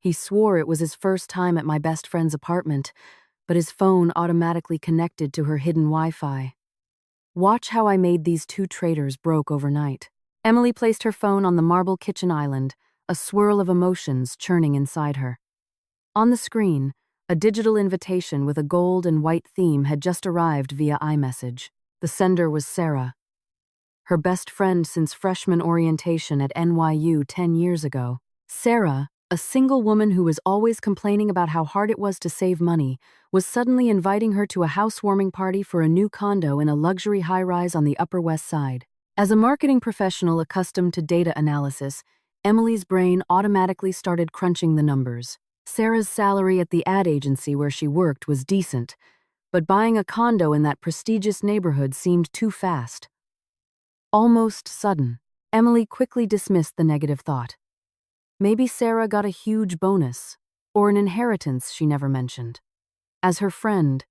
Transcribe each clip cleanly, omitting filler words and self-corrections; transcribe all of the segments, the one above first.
He swore it was his first time at my best friend's apartment, but his phone automatically connected to her hidden Wi-Fi. Watch how I made these two traitors broke overnight. Emily placed her phone on the marble kitchen island, a swirl of emotions churning inside her. On the screen, a digital invitation with a gold and white theme had just arrived via iMessage. The sender was Sarah, her best friend since freshman orientation at NYU 10 years ago. Sarah, a single woman who was always complaining about how hard it was to save money, was suddenly inviting her to a housewarming party for a new condo in a luxury high-rise on the Upper West Side. As a marketing professional accustomed to data analysis, Emily's brain automatically started crunching the numbers. Sarah's salary at the ad agency where she worked was decent, but buying a condo in that prestigious neighborhood seemed too fast. Almost sudden, Emily quickly dismissed the negative thought. Maybe Sarah got a huge bonus, or an inheritance she never mentioned. As her friend,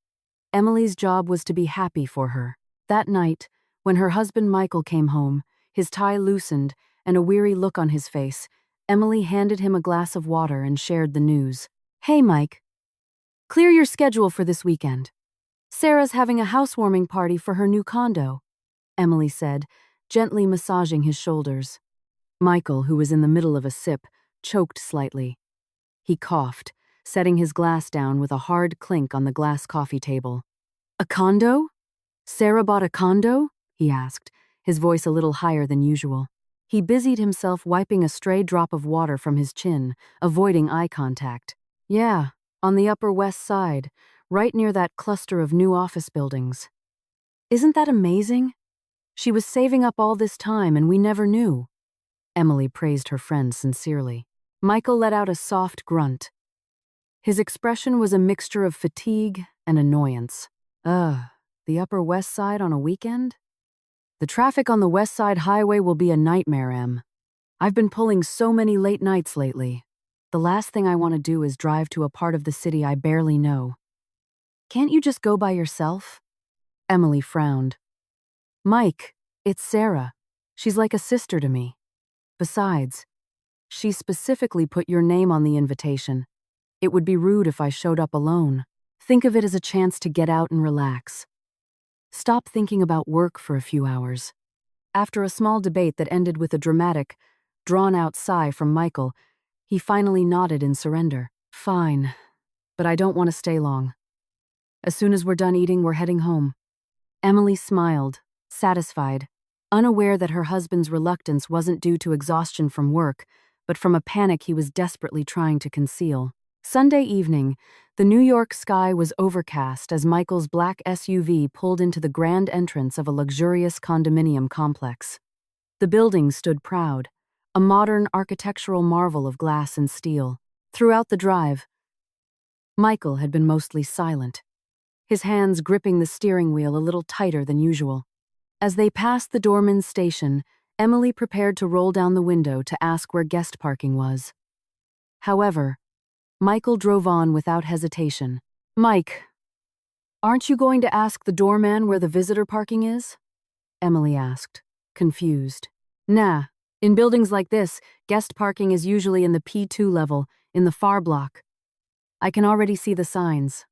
Emily's job was to be happy for her. That night, when her husband Michael came home, his tie loosened and a weary look on his face, Emily handed him a glass of water and shared the news. "Hey, Mike. Clear your schedule for this weekend. Sarah's having a housewarming party for her new condo," Emily said, gently massaging his shoulders. Michael, who was in the middle of a sip, choked slightly. He coughed, setting his glass down with a hard clink on the glass coffee table. "A condo? Sarah bought a condo?" he asked, his voice a little higher than usual. He busied himself wiping a stray drop of water from his chin, avoiding eye contact. "Yeah, on the Upper West Side, right near that cluster of new office buildings. Isn't that amazing? She was saving up all this time and we never knew." Emily praised her friend sincerely. Michael let out a soft grunt. His expression was a mixture of fatigue and annoyance. The Upper West Side on a weekend? The traffic on the West Side Highway will be a nightmare, Em. I've been pulling so many late nights lately. The last thing I want to do is drive to a part of the city I barely know. Can't you just go by yourself? Emily frowned. Mike, it's Sarah. She's like a sister to me. Besides, she specifically put your name on the invitation. It would be rude if I showed up alone. Think of it as a chance to get out and relax. Stop thinking about work for a few hours. After a small debate that ended with a dramatic, drawn-out sigh from Michael, he finally nodded in surrender. Fine, but I don't want to stay long. As soon as we're done eating, we're heading home. Emily smiled, satisfied, unaware that her husband's reluctance wasn't due to exhaustion from work, but from a panic he was desperately trying to conceal. Sunday evening, the New York sky was overcast as Michael's black SUV pulled into the grand entrance of a luxurious condominium complex. The building stood proud, a modern architectural marvel of glass and steel. Throughout the drive, Michael had been mostly silent, his hands gripping the steering wheel a little tighter than usual. As they passed the doorman's station, Emily prepared to roll down the window to ask where guest parking was. However, Michael drove on without hesitation. Mike, aren't you going to ask the doorman where the visitor parking is? Emily asked, confused. Nah, in buildings like this, guest parking is usually in the P2 level, in the far block. I can already see the signs,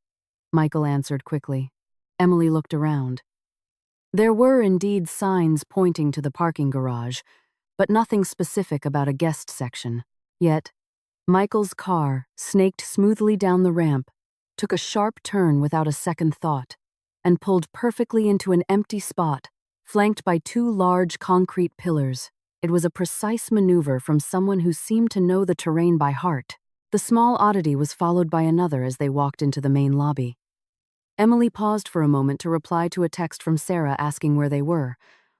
Michael answered quickly. Emily looked around. There were indeed signs pointing to the parking garage, but nothing specific about a guest section. Yet, Michael's car snaked smoothly down the ramp, took a sharp turn without a second thought, and pulled perfectly into an empty spot, flanked by two large concrete pillars. It was a precise maneuver from someone who seemed to know the terrain by heart. The small oddity was followed by another as they walked into the main lobby. Emily paused for a moment to reply to a text from Sarah asking where they were,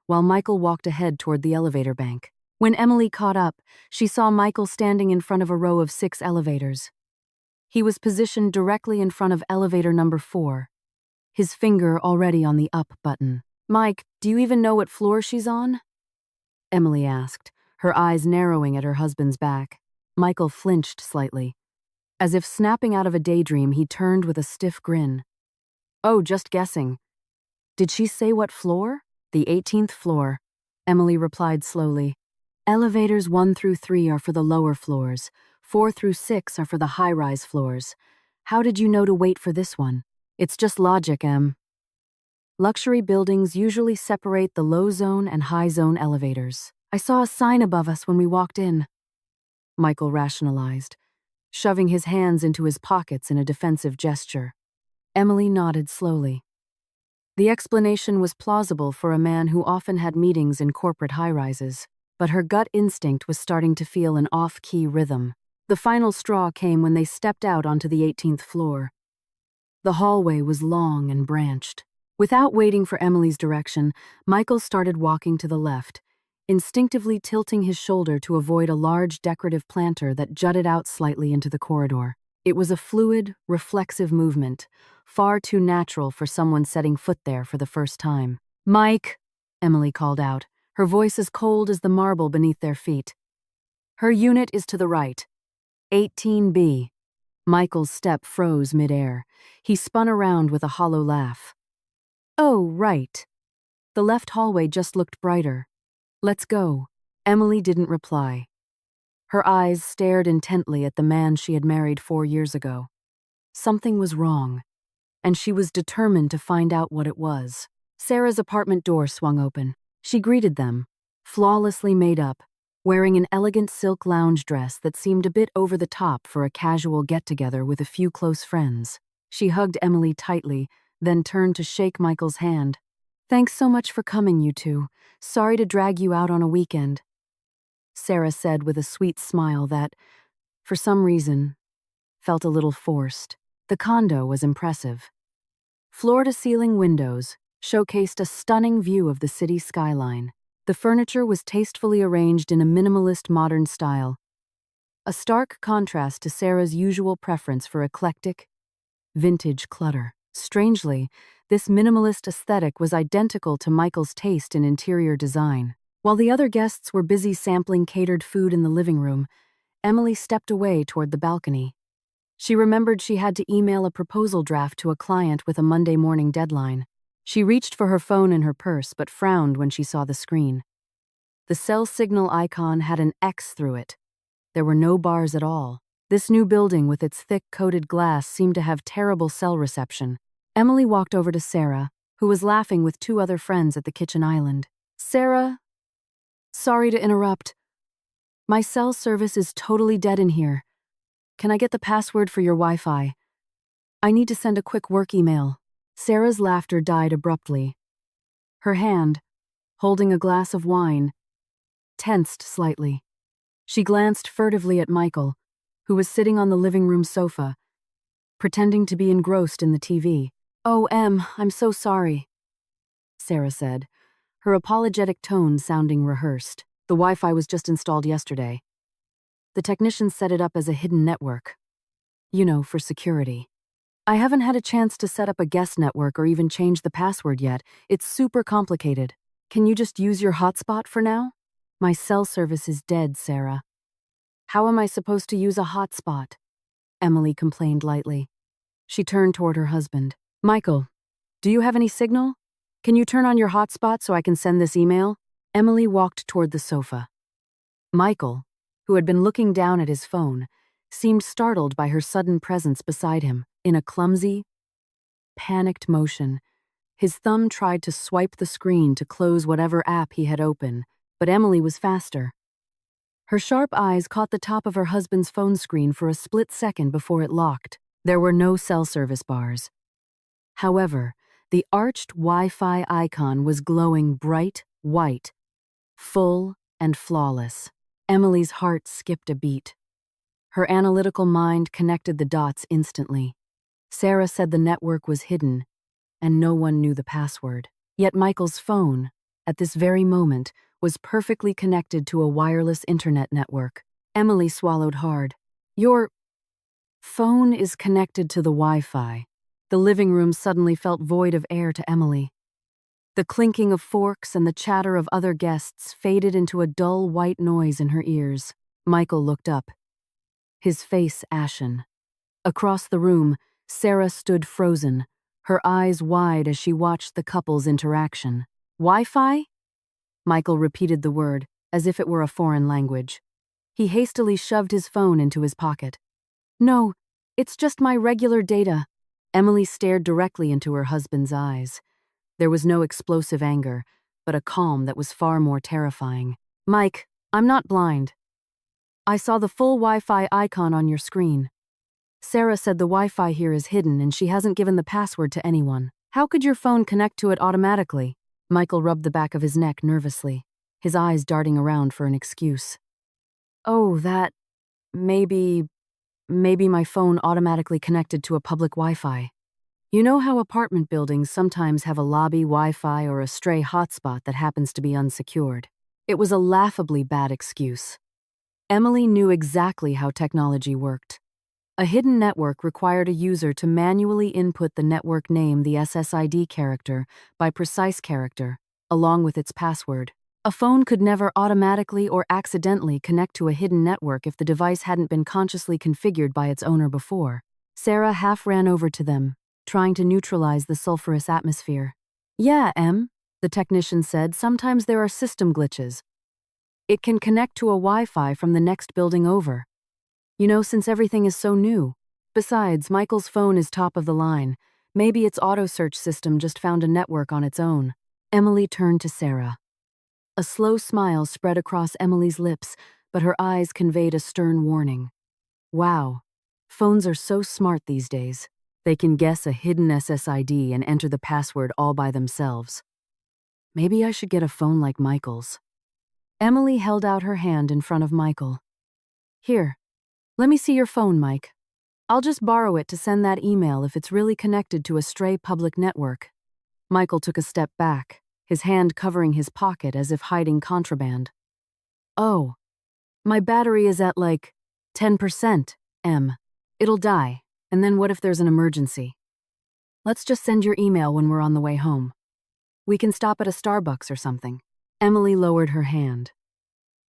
while Michael walked ahead toward the elevator bank. When Emily caught up, she saw Michael standing in front of a row of 6 elevators. He was positioned directly in front of elevator number 4, his finger already on the up button. Mike, do you even know what floor she's on? Emily asked, her eyes narrowing at her husband's back. Michael flinched slightly. As if snapping out of a daydream, he turned with a stiff grin. Oh, just guessing. Did she say what floor? The 18th floor, Emily replied slowly. Elevators 1 through 3 are for the lower floors. 4 through 6 are for the high-rise floors. How did you know to wait for this one? It's just logic, Em. Luxury buildings usually separate the low zone and high zone elevators. I saw a sign above us when we walked in. Michael rationalized, shoving his hands into his pockets in a defensive gesture. Emily nodded slowly. The explanation was plausible for a man who often had meetings in corporate high-rises, but her gut instinct was starting to feel an off-key rhythm. The final straw came when they stepped out onto the 18th floor. The hallway was long and branched. Without waiting for Emily's direction, Michael started walking to the left, instinctively tilting his shoulder to avoid a large decorative planter that jutted out slightly into the corridor. It was a fluid, reflexive movement, far too natural for someone setting foot there for the first time. "Mike," Emily called out, her voice as cold as the marble beneath their feet. "Her unit is to the right. 18B. Michael's step froze midair. He spun around with a hollow laugh. "Oh, right. The left hallway just looked brighter. Let's go." Emily didn't reply. Her eyes stared intently at the man she had married 4 years ago. Something was wrong, and she was determined to find out what it was. Sarah's apartment door swung open. She greeted them, flawlessly made up, wearing an elegant silk lounge dress that seemed a bit over the top for a casual get-together with a few close friends. She hugged Emily tightly, then turned to shake Michael's hand. "Thanks so much for coming, you two. Sorry to drag you out on a weekend," Sarah said with a sweet smile that, for some reason, felt a little forced. The condo was impressive. Floor-to-ceiling windows showcased a stunning view of the city skyline. The furniture was tastefully arranged in a minimalist modern style, a stark contrast to Sarah's usual preference for eclectic, vintage clutter. Strangely, this minimalist aesthetic was identical to Michael's taste in interior design. While the other guests were busy sampling catered food in the living room, Emily stepped away toward the balcony. She remembered she had to email a proposal draft to a client with a Monday morning deadline. She reached for her phone in her purse but frowned when she saw the screen. The cell signal icon had an X through it. There were no bars at all. This new building with its thick coated glass seemed to have terrible cell reception. Emily walked over to Sarah, who was laughing with 2 other friends at the kitchen island. "Sarah, sorry to interrupt. My cell service is totally dead in here. Can I get the password for your Wi-Fi? I need to send a quick work email." Sarah's laughter died abruptly. Her hand, holding a glass of wine, tensed slightly. She glanced furtively at Michael, who was sitting on the living room sofa, pretending to be engrossed in the TV. "Oh, Em, I'm so sorry," Sarah said, her apologetic tone sounding rehearsed. "The Wi-Fi was just installed yesterday. The technicians set it up as a hidden network. You know, for security. I haven't had a chance to set up a guest network or even change the password yet. It's super complicated. Can you just use your hotspot for now?" "My cell service is dead, Sarah." "How am I supposed to use a hotspot?" Emily complained lightly. She turned toward her husband. "Michael, do you have any signal? Can you turn on your hotspot so I can send this email?" Emily walked toward the sofa. Michael, who had been looking down at his phone, seemed startled by her sudden presence beside him. In a clumsy, panicked motion, his thumb tried to swipe the screen to close whatever app he had open, but Emily was faster. Her sharp eyes caught the top of her husband's phone screen for a split second before it locked. There were no cell service bars. However, the arched Wi-Fi icon was glowing bright white, full and flawless. Emily's heart skipped a beat. Her analytical mind connected the dots instantly. Sarah said the network was hidden, and no one knew the password. Yet Michael's phone, at this very moment, was perfectly connected to a wireless internet network. Emily swallowed hard. "Your phone is connected to the Wi-Fi." The living room suddenly felt void of air to Emily. The clinking of forks and the chatter of other guests faded into a dull white noise in her ears. Michael looked up, his face ashen. Across the room, Sarah stood frozen, her eyes wide as she watched the couple's interaction. "Wi-Fi?" Michael repeated the word, as if it were a foreign language. He hastily shoved his phone into his pocket. No, it's just my regular data. Emily stared directly into her husband's eyes. There was no explosive anger, but a calm that was far more terrifying. Mike, I'm not blind. I saw the full Wi-Fi icon on your screen. Sarah said the Wi-Fi here is hidden and she hasn't given the password to anyone. How could your phone connect to it automatically? Michael rubbed the back of his neck nervously, his eyes darting around for an excuse. Oh, maybe my phone automatically connected to a public Wi-Fi. You know how apartment buildings sometimes have a lobby Wi-Fi or a stray hotspot that happens to be unsecured? It was a laughably bad excuse. Emily knew exactly how technology worked. A hidden network required a user to manually input the network name, the SSID character, by precise character, along with its password. A phone could never automatically or accidentally connect to a hidden network if the device hadn't been consciously configured by its owner before. Sarah half ran over to them, trying to neutralize the sulfurous atmosphere. Yeah, Em, the technician said, sometimes there are system glitches. It can connect to a Wi-Fi from the next building over. You know, since everything is so new. Besides, Michael's phone is top of the line. Maybe its auto-search system just found a network on its own. Emily turned to Sarah. A slow smile spread across Emily's lips, but her eyes conveyed a stern warning. Wow, phones are so smart these days. They can guess a hidden SSID and enter the password all by themselves. Maybe I should get a phone like Michael's. Emily held out her hand in front of Michael. Here, let me see your phone, Mike. I'll just borrow it to send that email if it's really connected to a stray public network. Michael took a step back, his hand covering his pocket as if hiding contraband. Oh, my battery is at 10%, Em. It'll die, and then what if there's an emergency? Let's just send your email when we're on the way home. We can stop at a Starbucks or something. Emily lowered her hand.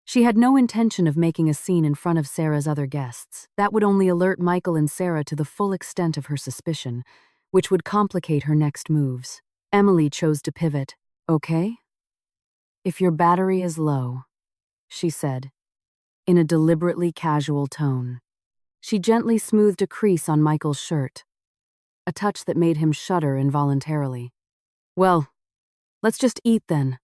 She had no intention of making a scene in front of Sarah's other guests. That would only alert Michael and Sarah to the full extent of her suspicion, which would complicate her next moves. Emily chose to pivot. Okay? If your battery is low, she said, in a deliberately casual tone. She gently smoothed a crease on Michael's shirt, a touch that made him shudder involuntarily. Well, let's just eat then.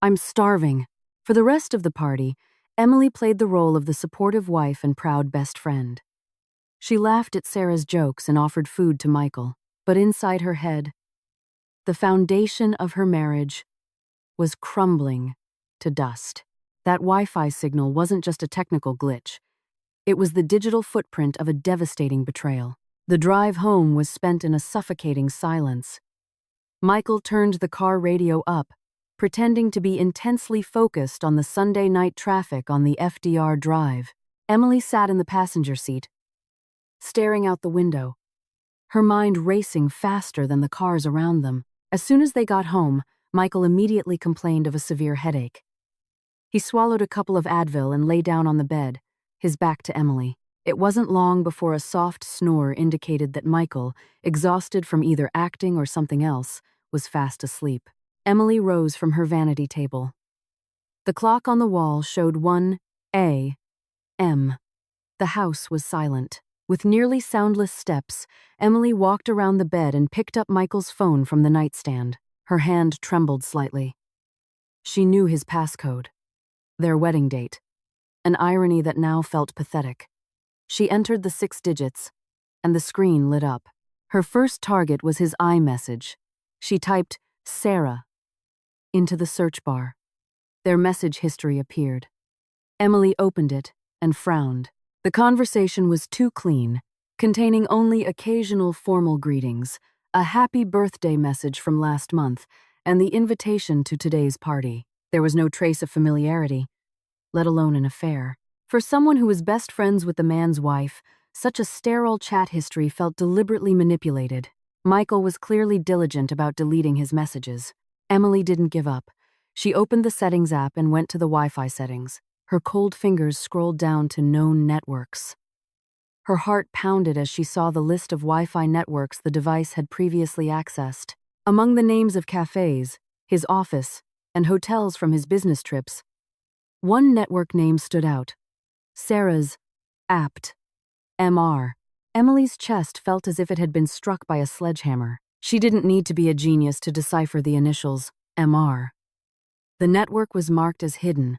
I'm starving. For the rest of the party, Emily played the role of the supportive wife and proud best friend. She laughed at Sarah's jokes and offered food to Michael, but inside her head, the foundation of her marriage was crumbling to dust. That Wi-Fi signal wasn't just a technical glitch. It was the digital footprint of a devastating betrayal. The drive home was spent in a suffocating silence. Michael turned the car radio up, pretending to be intensely focused on the Sunday night traffic on the FDR drive. Emily sat in the passenger seat, staring out the window, her mind racing faster than the cars around them. As soon as they got home, Michael immediately complained of a severe headache. He swallowed a couple of Advil and lay down on the bed, his back to Emily. It wasn't long before a soft snore indicated that Michael, exhausted from either acting or something else, was fast asleep. Emily rose from her vanity table. The clock on the wall showed 1 a.m. The house was silent. With nearly soundless steps, Emily walked around the bed and picked up Michael's phone from the nightstand. Her hand trembled slightly. She knew his passcode, their wedding date, an irony that now felt pathetic. She entered the 6 digits, and the screen lit up. Her first target was his iMessage. She typed Sarah into the search bar. Their message history appeared. Emily opened it and frowned. The conversation was too clean, containing only occasional formal greetings, a happy birthday message from last month, and the invitation to today's party. There was no trace of familiarity, let alone an affair. For someone who was best friends with the man's wife, such a sterile chat history felt deliberately manipulated. Michael was clearly diligent about deleting his messages. Emily didn't give up. She opened the Settings app and went to the Wi-Fi settings. Her cold fingers scrolled down to known networks. Her heart pounded as she saw the list of Wi-Fi networks the device had previously accessed. Among the names of cafes, his office, and hotels from his business trips, one network name stood out: Sarah's apt MR. Emily's chest felt as if it had been struck by a sledgehammer. She didn't need to be a genius to decipher the initials MR. The network was marked as hidden,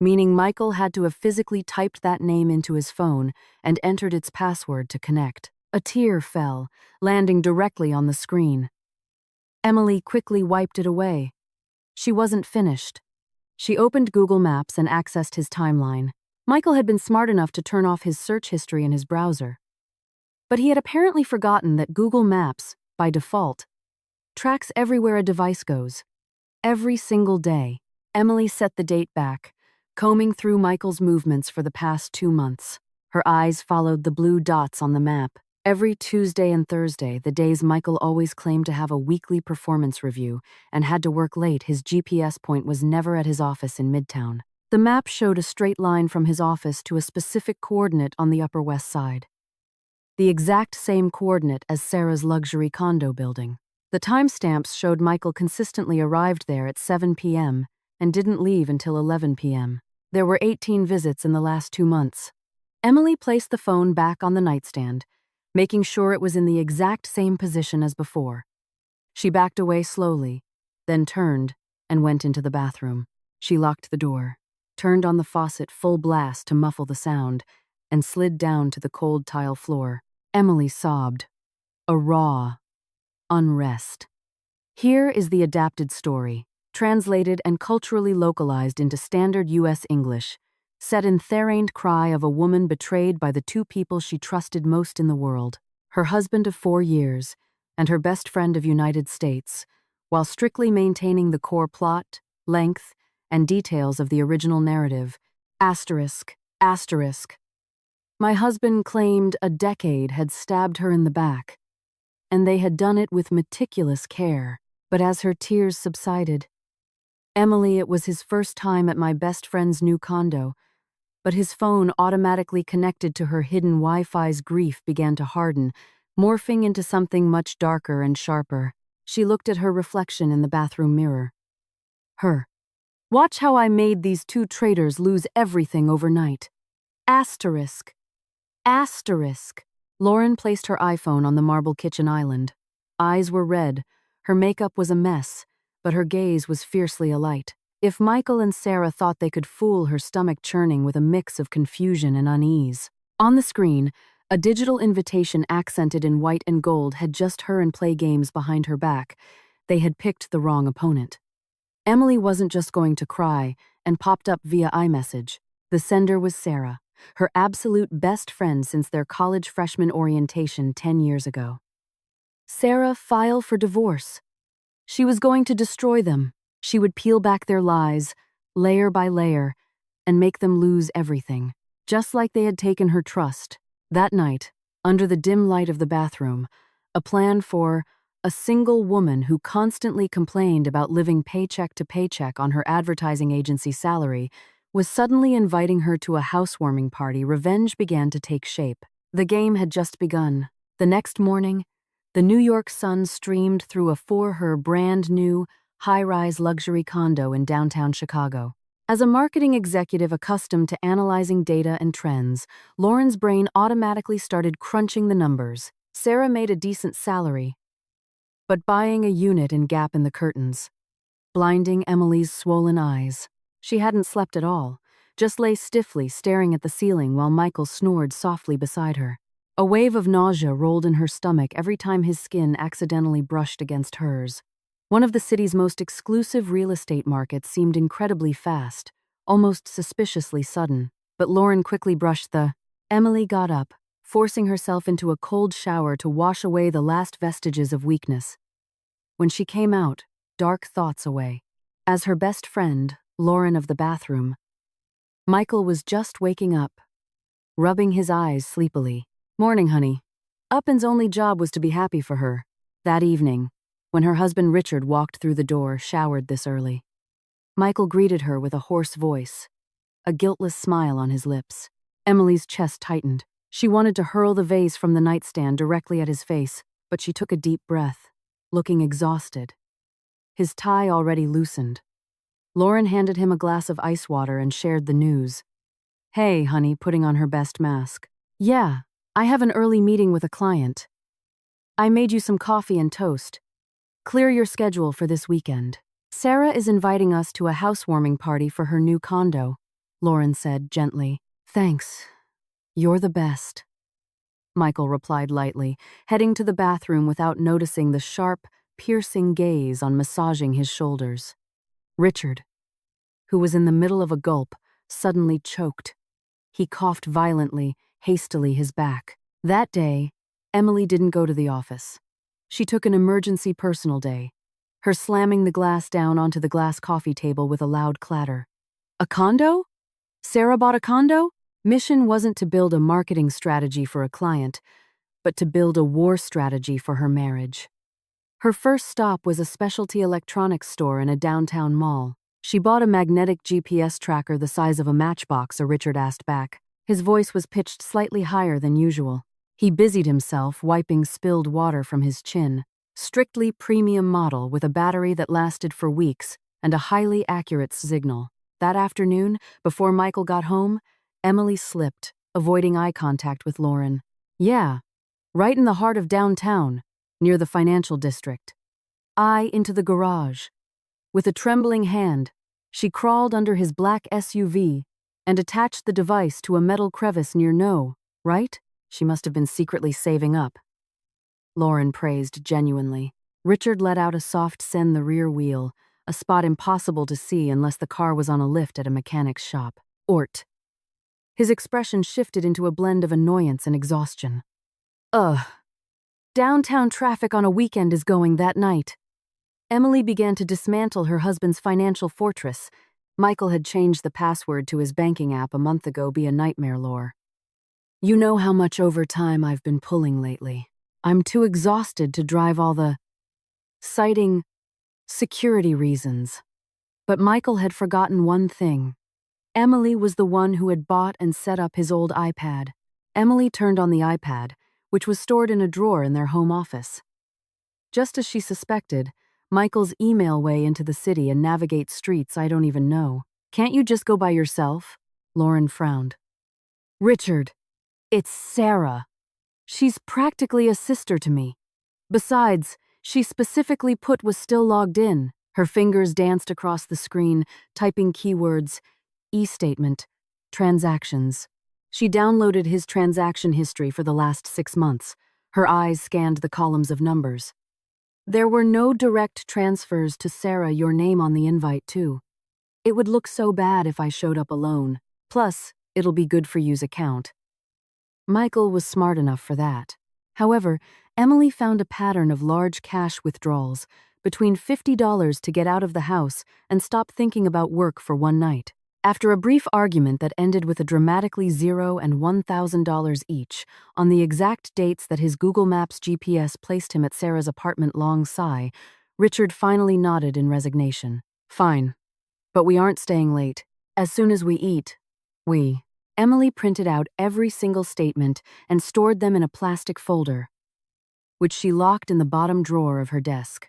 meaning Michael had to have physically typed that name into his phone and entered its password to connect. A tear fell, landing directly on the screen. Emily quickly wiped it away. She wasn't finished. She opened Google Maps and accessed his timeline. Michael had been smart enough to turn off his search history in his browser. But he had apparently forgotten that Google Maps, by default, tracks everywhere a device goes. Every single day, Emily set the date back, combing through Michael's movements for the past 2 months. Her eyes followed the blue dots on the map. Every Tuesday and Thursday, the days Michael always claimed to have a weekly performance review and had to work late, his GPS point was never at his office in Midtown. The map showed a straight line from his office to a specific coordinate on the Upper West Side. The exact same coordinate as Sarah's luxury condo building. The timestamps showed Michael consistently arrived there at 7 p.m. and didn't leave until 11 p.m. There were 18 visits in the last 2 months. Emily placed the phone back on the nightstand, making sure it was in the exact same position as before. She backed away slowly, then turned and went into the bathroom. She locked the door, turned on the faucet full blast to muffle the sound, and slid down to the cold tile floor. Emily sobbed. A raw unrest. Here is the adapted story, translated and culturally localized into standard U.S. English, set in therained cry of a woman betrayed by the 2 people she trusted most in the world, her husband of 4 years and her best friend of United States, while strictly maintaining the core plot, length, and details of the original narrative. Asterisk. My husband claimed a decade had stabbed her in the back, and they had done it with meticulous care. But as her tears subsided, Emily, it was his first time at my best friend's new condo, but his phone automatically connected to her hidden Wi-Fi's grief began to harden, morphing into something much darker and sharper. She looked at her reflection in the bathroom mirror. Watch how I made these 2 traitors lose everything overnight. Asterisk. Lauren placed her iPhone on the marble kitchen island. Eyes were red, her makeup was a mess, but her gaze was fiercely alight. If Michael and Sarah thought they could fool her stomach churning with a mix of confusion and unease. On the screen, a digital invitation accented in white and gold had just her and play games behind her back. They had picked the wrong opponent. Emily wasn't just going to cry and popped up via iMessage. The sender was Sarah, her absolute best friend since their college freshman orientation 10 years ago. Sarah, file for divorce. She was going to destroy them. She would peel back their lies, layer by layer, and make them lose everything, just like they had taken her trust. That night, under the dim light of the bathroom, a plan for a single woman who constantly complained about living paycheck to paycheck on her advertising agency salary was suddenly inviting her to a housewarming party. Revenge began to take shape. The game had just begun. The next morning, the New York sun streamed through her brand-new, high-rise luxury condo in downtown Chicago. As a marketing executive accustomed to analyzing data and trends, Lauren's brain automatically started crunching the numbers. Sarah made a decent salary, but buying a unit in gap in the curtains, blinding Emily's swollen eyes. She hadn't slept at all, just lay stiffly staring at the ceiling while Michael snored softly beside her. A wave of nausea rolled in her stomach every time his skin accidentally brushed against hers. One of the city's most exclusive real estate markets seemed incredibly fast, almost suspiciously sudden, but Lauren quickly brushed the. Emily got up, forcing herself into a cold shower to wash away the last vestiges of weakness. When she came out, dark thoughts away. As her best friend, Lauren of the bathroom, Michael was just waking up, rubbing his eyes sleepily. Morning, honey. Upin's only job was to be happy for her. That evening, when her husband Richard walked through the door, showered this early, Michael greeted her with a hoarse voice, a guiltless smile on his lips. Emily's chest tightened. She wanted to hurl the vase from the nightstand directly at his face, but she took a deep breath, looking exhausted. His tie already loosened. Lauren handed him a glass of ice water and shared the news. Hey, honey, putting on her best mask. Yeah, I have an early meeting with a client. I made you some coffee and toast. Clear your schedule for this weekend. Sarah is inviting us to a housewarming party for her new condo, Lauren said gently. Thanks. You're the best. Michael replied lightly, heading to the bathroom without noticing the sharp, piercing gaze on massaging his shoulders. Richard, who was in the middle of a gulp, suddenly choked. He coughed violently, hastily his back. That day, Emily didn't go to the office. She took an emergency personal day, her slamming the glass down onto the glass coffee table with a loud clatter. A condo? Sarah bought a condo? Mission wasn't to build a marketing strategy for a client, but to build a war strategy for her marriage. Her first stop was a specialty electronics store in a downtown mall. She bought a magnetic GPS tracker the size of a matchbox, Richard asked back. His voice was pitched slightly higher than usual. He busied himself wiping spilled water from his chin. Strictly premium model with a battery that lasted for weeks and a highly accurate signal. That afternoon, before Michael got home, Emily slipped, avoiding eye contact with Lauren. Yeah, right in the heart of downtown, near the financial district. Eye into the garage. With a trembling hand, she crawled under his black SUV and attached the device to a metal crevice near right? She must have been secretly saving up. Lauren praised genuinely. Richard let out a soft send the rear wheel, a spot impossible to see unless the car was on a lift at a mechanic's shop. Ort. His expression shifted into a blend of annoyance and exhaustion. Ugh. Downtown traffic on a weekend is going that night. Emily began to dismantle her husband's financial fortress. Michael had changed the password to his banking app a month ago via nightmare lore. You know how much overtime I've been pulling lately. I'm too exhausted to drive all the... citing security reasons. But Michael had forgotten one thing. Emily was the one who had bought and set up his old iPad. Emily turned on the iPad, which was stored in a drawer in their home office. Just as she suspected, Michael's email way into the city and navigate streets I don't even know. Can't you just go by yourself? Lauren frowned. Richard, it's Sarah. She's practically a sister to me. Besides, she specifically put was still logged in. Her fingers danced across the screen, typing keywords, e-statement, transactions. She downloaded his transaction history for the last 6 months. Her eyes scanned the columns of numbers. There were no direct transfers to Sarah, your name on the invite too. It would look so bad if I showed up alone. Plus, it'll be good for you's account. Michael was smart enough for that. However, Emily found a pattern of large cash withdrawals, between $50 to get out of the house and stop thinking about work for one night. After a brief argument that ended with a dramatically $0 and $1,000 each, on the exact dates that his Google Maps GPS placed him at Sarah's apartment long sigh, Richard finally nodded in resignation. Fine. But we aren't staying late. As soon as we eat, Emily printed out every single statement and stored them in a plastic folder, which she locked in the bottom drawer of her desk.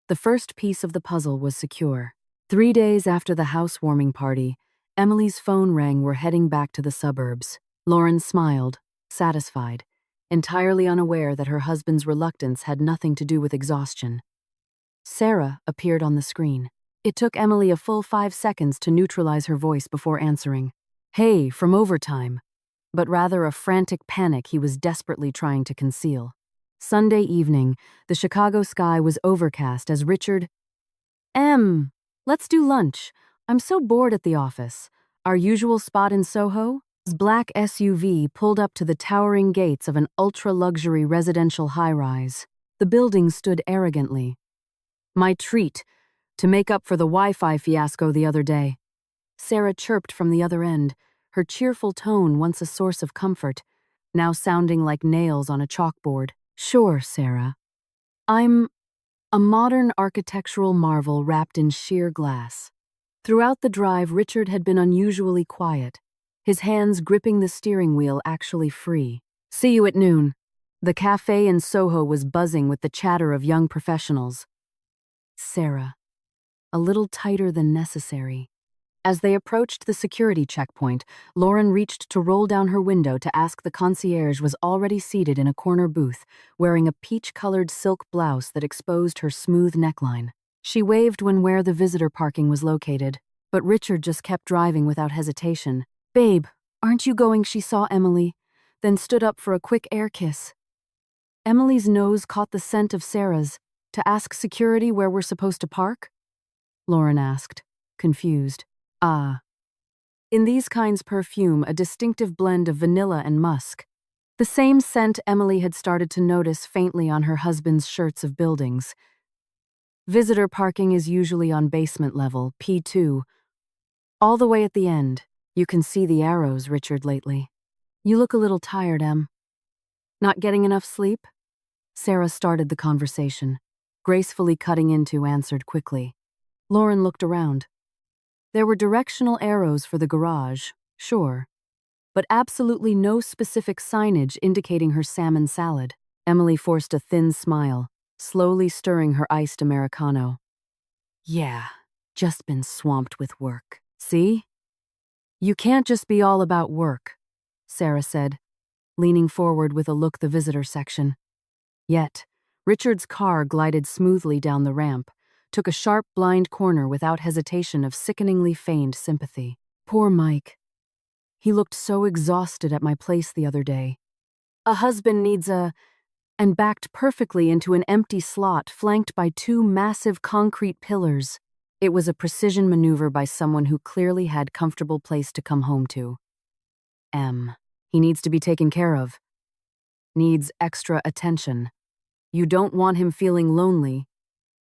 The first piece of the puzzle was secure. 3 days after the housewarming party, Emily's phone rang. We're heading back to the suburbs. Lauren smiled, satisfied, entirely unaware that her husband's reluctance had nothing to do with exhaustion. Sarah appeared on the screen. It took Emily a full 5 seconds to neutralize her voice before answering. Hey, from overtime. But rather a frantic panic he was desperately trying to conceal. Sunday evening, the Chicago sky was overcast as Richard... Let's do lunch. I'm so bored at the office. Our usual spot in Soho? His black SUV pulled up to the towering gates of an ultra-luxury residential high-rise. The building stood arrogantly. My treat, to make up for the Wi-Fi fiasco the other day. Sarah chirped from the other end, her cheerful tone once a source of comfort, now sounding like nails on a chalkboard. Sure, Sarah. I'm a modern architectural marvel wrapped in sheer glass. Throughout the drive, Richard had been unusually quiet, his hands gripping the steering wheel actually free. See you at noon. The cafe in Soho was buzzing with the chatter of young professionals. Sarah, a little tighter than necessary. As they approached the security checkpoint, Lauren reached to roll down her window to ask the concierge was already seated in a corner booth, wearing a peach-colored silk blouse that exposed her smooth neckline. She waved when where the visitor parking was located, but Richard just kept driving without hesitation. "Babe, aren't you going?" She saw Emily, then stood up for a quick air kiss. Emily's nose caught the scent of Sarah's. "To ask security where we're supposed to park?" Lauren asked, confused. "Ah." In these kinds perfume, a distinctive blend of vanilla and musk. The same scent Emily had started to notice faintly on her husband's shirts of buildings. Visitor parking is usually on basement level, P2. All the way at the end, you can see the arrows, Richard, lately. "You look a little tired, Em. Not getting enough sleep?" Sarah started the conversation, gracefully cutting into answered quickly. Lauren looked around. There were directional arrows for the garage, sure, but absolutely no specific signage indicating her salmon salad. Emily forced a thin smile, slowly stirring her iced Americano. "Yeah, just been swamped with work. See? You can't just be all about work," Sarah said, leaning forward with a look the visitor section. Yet, Richard's car glided smoothly down the ramp, took a sharp blind corner without hesitation of sickeningly feigned sympathy. Poor Mike. He looked so exhausted at my place the other day. A husband needs a... and backed perfectly into an empty slot flanked by two massive concrete pillars. It was a precision maneuver by someone who clearly had comfortable place to come home to. He needs to be taken care of. Needs extra attention. You don't want him feeling lonely,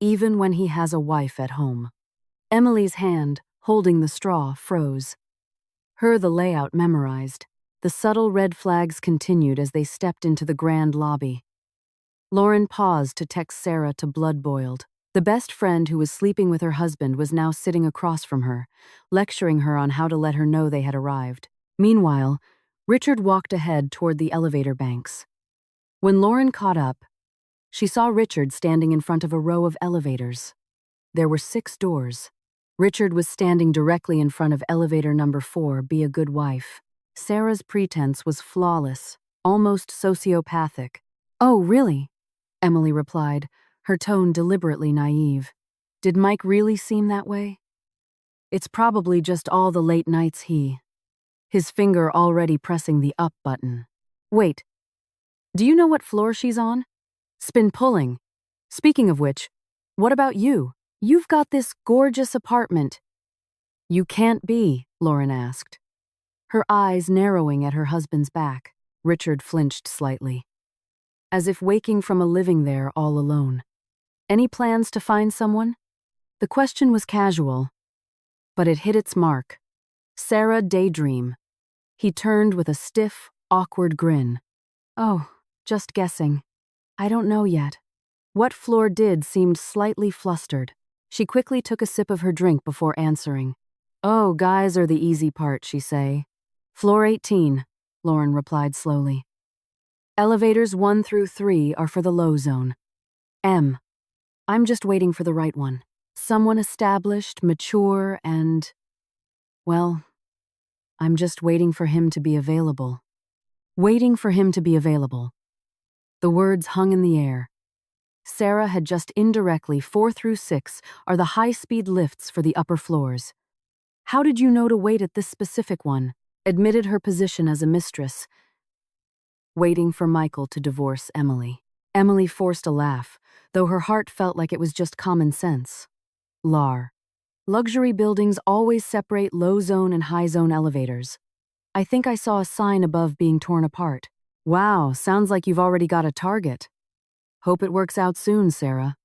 even when he has a wife at home. Emily's hand, holding the straw, froze. Her the layout memorized. The subtle red flags continued as they stepped into the grand lobby. Lauren paused to text Sarah to blood boiled. The best friend who was sleeping with her husband was now sitting across from her, lecturing her on how to let her know they had arrived. Meanwhile, Richard walked ahead toward the elevator banks. When Lauren caught up, she saw Richard standing in front of a row of elevators. There were 6 doors. Richard was standing directly in front of elevator number 4, Be a Good Wife. Sarah's pretense was flawless, almost sociopathic. "Oh, really?" Emily replied, her tone deliberately naive. "Did Mike really seem that way?" "It's probably just all the late nights his finger already pressing the up button. Wait, do you know what floor she's on? Spin pulling. Speaking of which, what about you? You've got this gorgeous apartment." "You can't be," Lauren asked, her eyes narrowing at her husband's back. Richard flinched slightly, as if waking from a living there all alone. "Any plans to find someone?" The question was casual, but it hit its mark. Sarah daydream. He turned with a stiff, awkward grin. "Oh, just guessing. I don't know yet." What floor did seemed slightly flustered. She quickly took a sip of her drink before answering. "Oh, guys are the easy part," she say. "Floor 18, Lauren replied slowly. "Elevators 1 through 3 are for the low zone. I'm just waiting for the right one. Someone established, mature, and... well, I'm just waiting for him to be available." Waiting for him to be available. The words hung in the air. Sarah had just indirectly 4 through 6 are the high-speed lifts for the upper floors. How did you know to wait at this specific one? Admitted her position as a mistress. Waiting for Michael to divorce Emily. Emily forced a laugh, though her heart felt like it was just common sense. Luxury buildings always separate low zone and high zone elevators. I think I saw a sign above being torn apart. Wow, sounds like you've already got a target. Hope it works out soon, Sarah.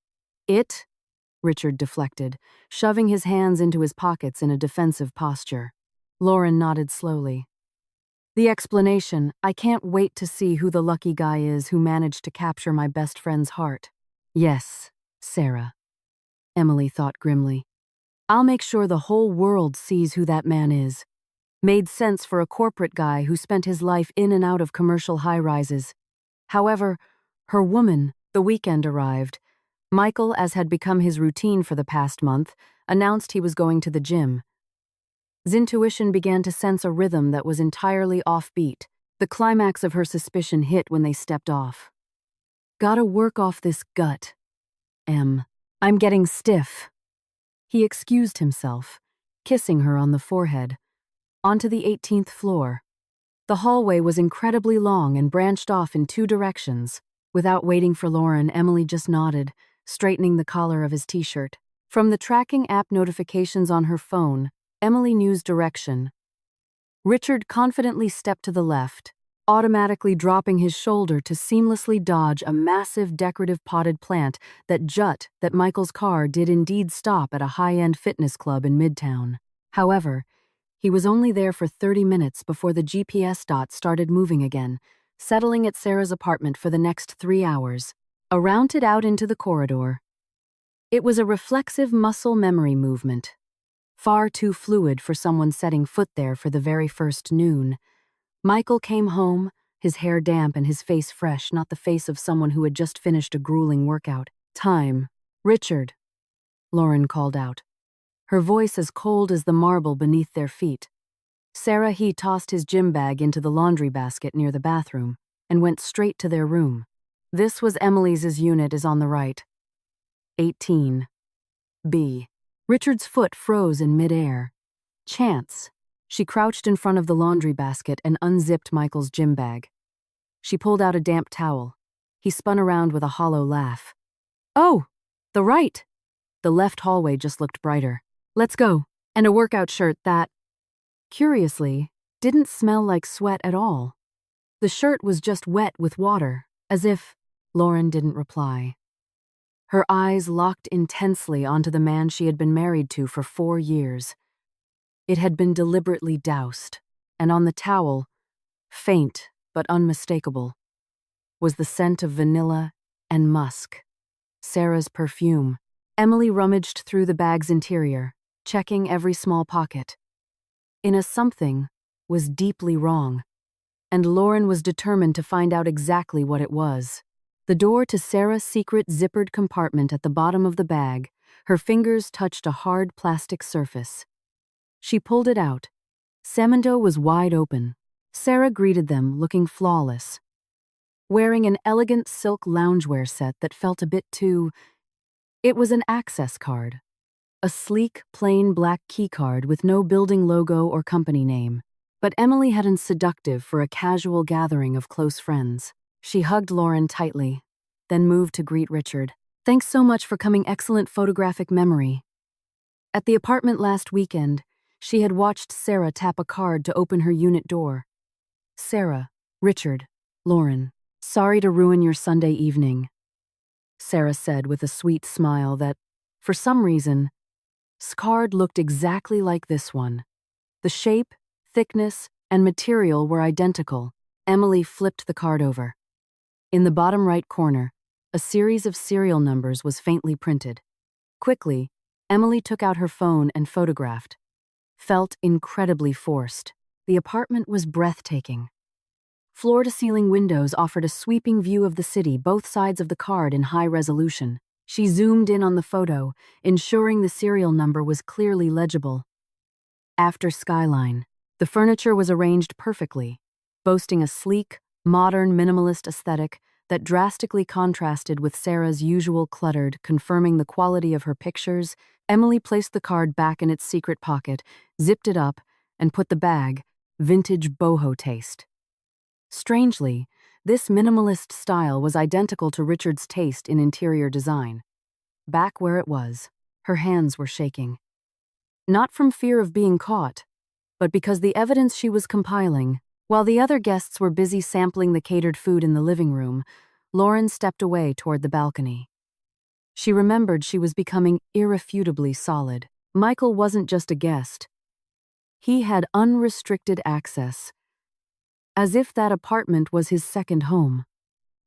Richard deflected, shoving his hands into his pockets in a defensive posture. Lauren nodded slowly. The explanation, I can't wait to see who the lucky guy is who managed to capture my best friend's heart. Yes, Sarah, Emily thought grimly. I'll make sure the whole world sees who that man is. Made sense for a corporate guy who spent his life in and out of commercial high-rises. However, her woman, the weekend arrived. Michael, as had become his routine for the past month, announced he was going to the gym. intuition began to sense a rhythm that was entirely offbeat. The climax of her suspicion hit when they stepped off. Gotta work off this gut. I'm getting stiff. He excused himself, kissing her on the forehead. Onto the 18th floor. The hallway was incredibly long and branched off in two directions. Without waiting for Lauren, Emily just nodded, straightening the collar of his t-shirt. From the tracking app notifications on her phone, Emily knew direction. Richard confidently stepped to the left, automatically dropping his shoulder to seamlessly dodge a massive decorative potted plant that Michael's car did indeed stop at a high-end fitness club in Midtown. However, he was only there for 30 minutes before the GPS dot started moving again, settling at Sarah's apartment for the next 3 hours, rounded out into the corridor. It was a reflexive muscle memory movement, far too fluid for someone setting foot there for the very first noon. Michael came home, his hair damp and his face fresh, not the face of someone who had just finished a grueling workout. Time. Richard, Lauren called out, her voice as cold as the marble beneath their feet. He tossed his gym bag into the laundry basket near the bathroom and went straight to their room. This was Emily's unit is on the right. 18. B. Richard's foot froze in midair. Chance. She crouched in front of the laundry basket and unzipped Michael's gym bag. She pulled out a damp towel. He spun around with a hollow laugh. Oh, the right. The left hallway just looked brighter. Let's go. And a workout shirt that, curiously, didn't smell like sweat at all. The shirt was just wet with water, as if. Lauren didn't reply. Her eyes locked intensely onto the man she had been married to for 4 years. It had been deliberately doused, and on the towel, faint but unmistakable, was the scent of vanilla and musk. Sarah's perfume. Emily rummaged through the bag's interior, checking every small pocket. Something was deeply wrong, and Lauren was determined to find out exactly what it was. The door to Sarah's secret zippered compartment at the bottom of the bag, her fingers touched a hard plastic surface. She pulled it out. Cemento was wide open. Sarah greeted them, looking flawless, wearing an elegant silk loungewear set that felt a bit too. It was an access card. A sleek, plain black keycard with no building logo or company name. But Emily hadn't seductive for a casual gathering of close friends. She hugged Lauren tightly, then moved to greet Richard. Thanks so much for coming, excellent photographic memory. At the apartment last weekend, she had watched Sarah tap a card to open her unit door. Sarah, Richard, Lauren, sorry to ruin your Sunday evening, Sarah said with a sweet smile that, for some reason, card looked exactly like this one. The shape, thickness, and material were identical. Emily flipped the card over. In the bottom right corner, a series of serial numbers was faintly printed. Quickly, Emily took out her phone and photographed. Felt incredibly forced. The apartment was breathtaking. Floor-to-ceiling windows offered a sweeping view of the city, both sides of the card in high resolution. She zoomed in on the photo, ensuring the serial number was clearly legible. After skyline, the furniture was arranged perfectly, boasting a sleek, modern minimalist aesthetic that drastically contrasted with Sarah's usual cluttered, confirming the quality of her pictures. Emily placed the card back in its secret pocket, zipped it up, and put the bag, vintage boho taste. Strangely, this minimalist style was identical to Richard's taste in interior design. Back where it was, her hands were shaking. Not from fear of being caught, but because the evidence she was compiling. While the other guests were busy sampling the catered food in the living room, Lauren stepped away toward the balcony. She remembered she was becoming irrefutably solid. Michael wasn't just a guest. He had unrestricted access, as if that apartment was his second home.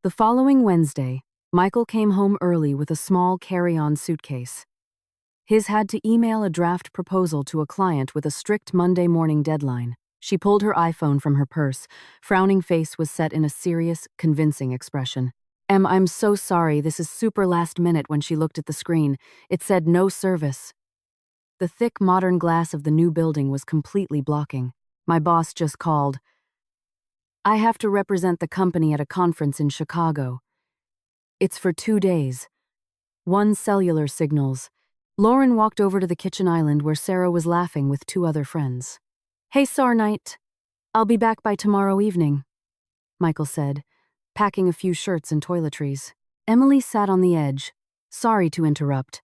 The following Wednesday, Michael came home early with a small carry-on suitcase. His had to email a draft proposal to a client with a strict Monday morning deadline. She pulled her iPhone from her purse. Frowning face was set in a serious, convincing expression. I'm so sorry, this is super last minute. When she looked at the screen, it said no service. The thick modern glass of the new building was completely blocking. My boss just called. I have to represent the company at a conference in Chicago. It's for 2 days. 1 cellular signals. Lauren walked over to the kitchen island where Sarah was laughing with 2 other friends. Hey, Sarnite. I'll be back by tomorrow evening, Michael said, packing a few shirts and toiletries. Emily sat on the edge. Sorry to interrupt.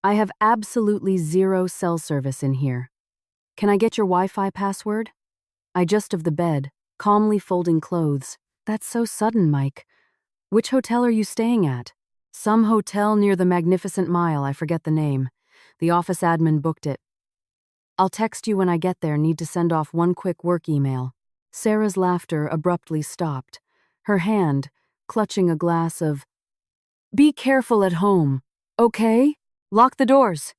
I have absolutely 0 cell service in here. Can I get your Wi-Fi password? I just of the bed, calmly folding clothes. That's so sudden, Mike. Which hotel are you staying at? Some hotel near the Magnificent Mile, I forget the name. The office admin booked it. I'll text you when I get there, need to send off 1 quick work email. Sarah's laughter abruptly stopped, her hand clutching a glass of, Be careful at home, okay? Lock the doors.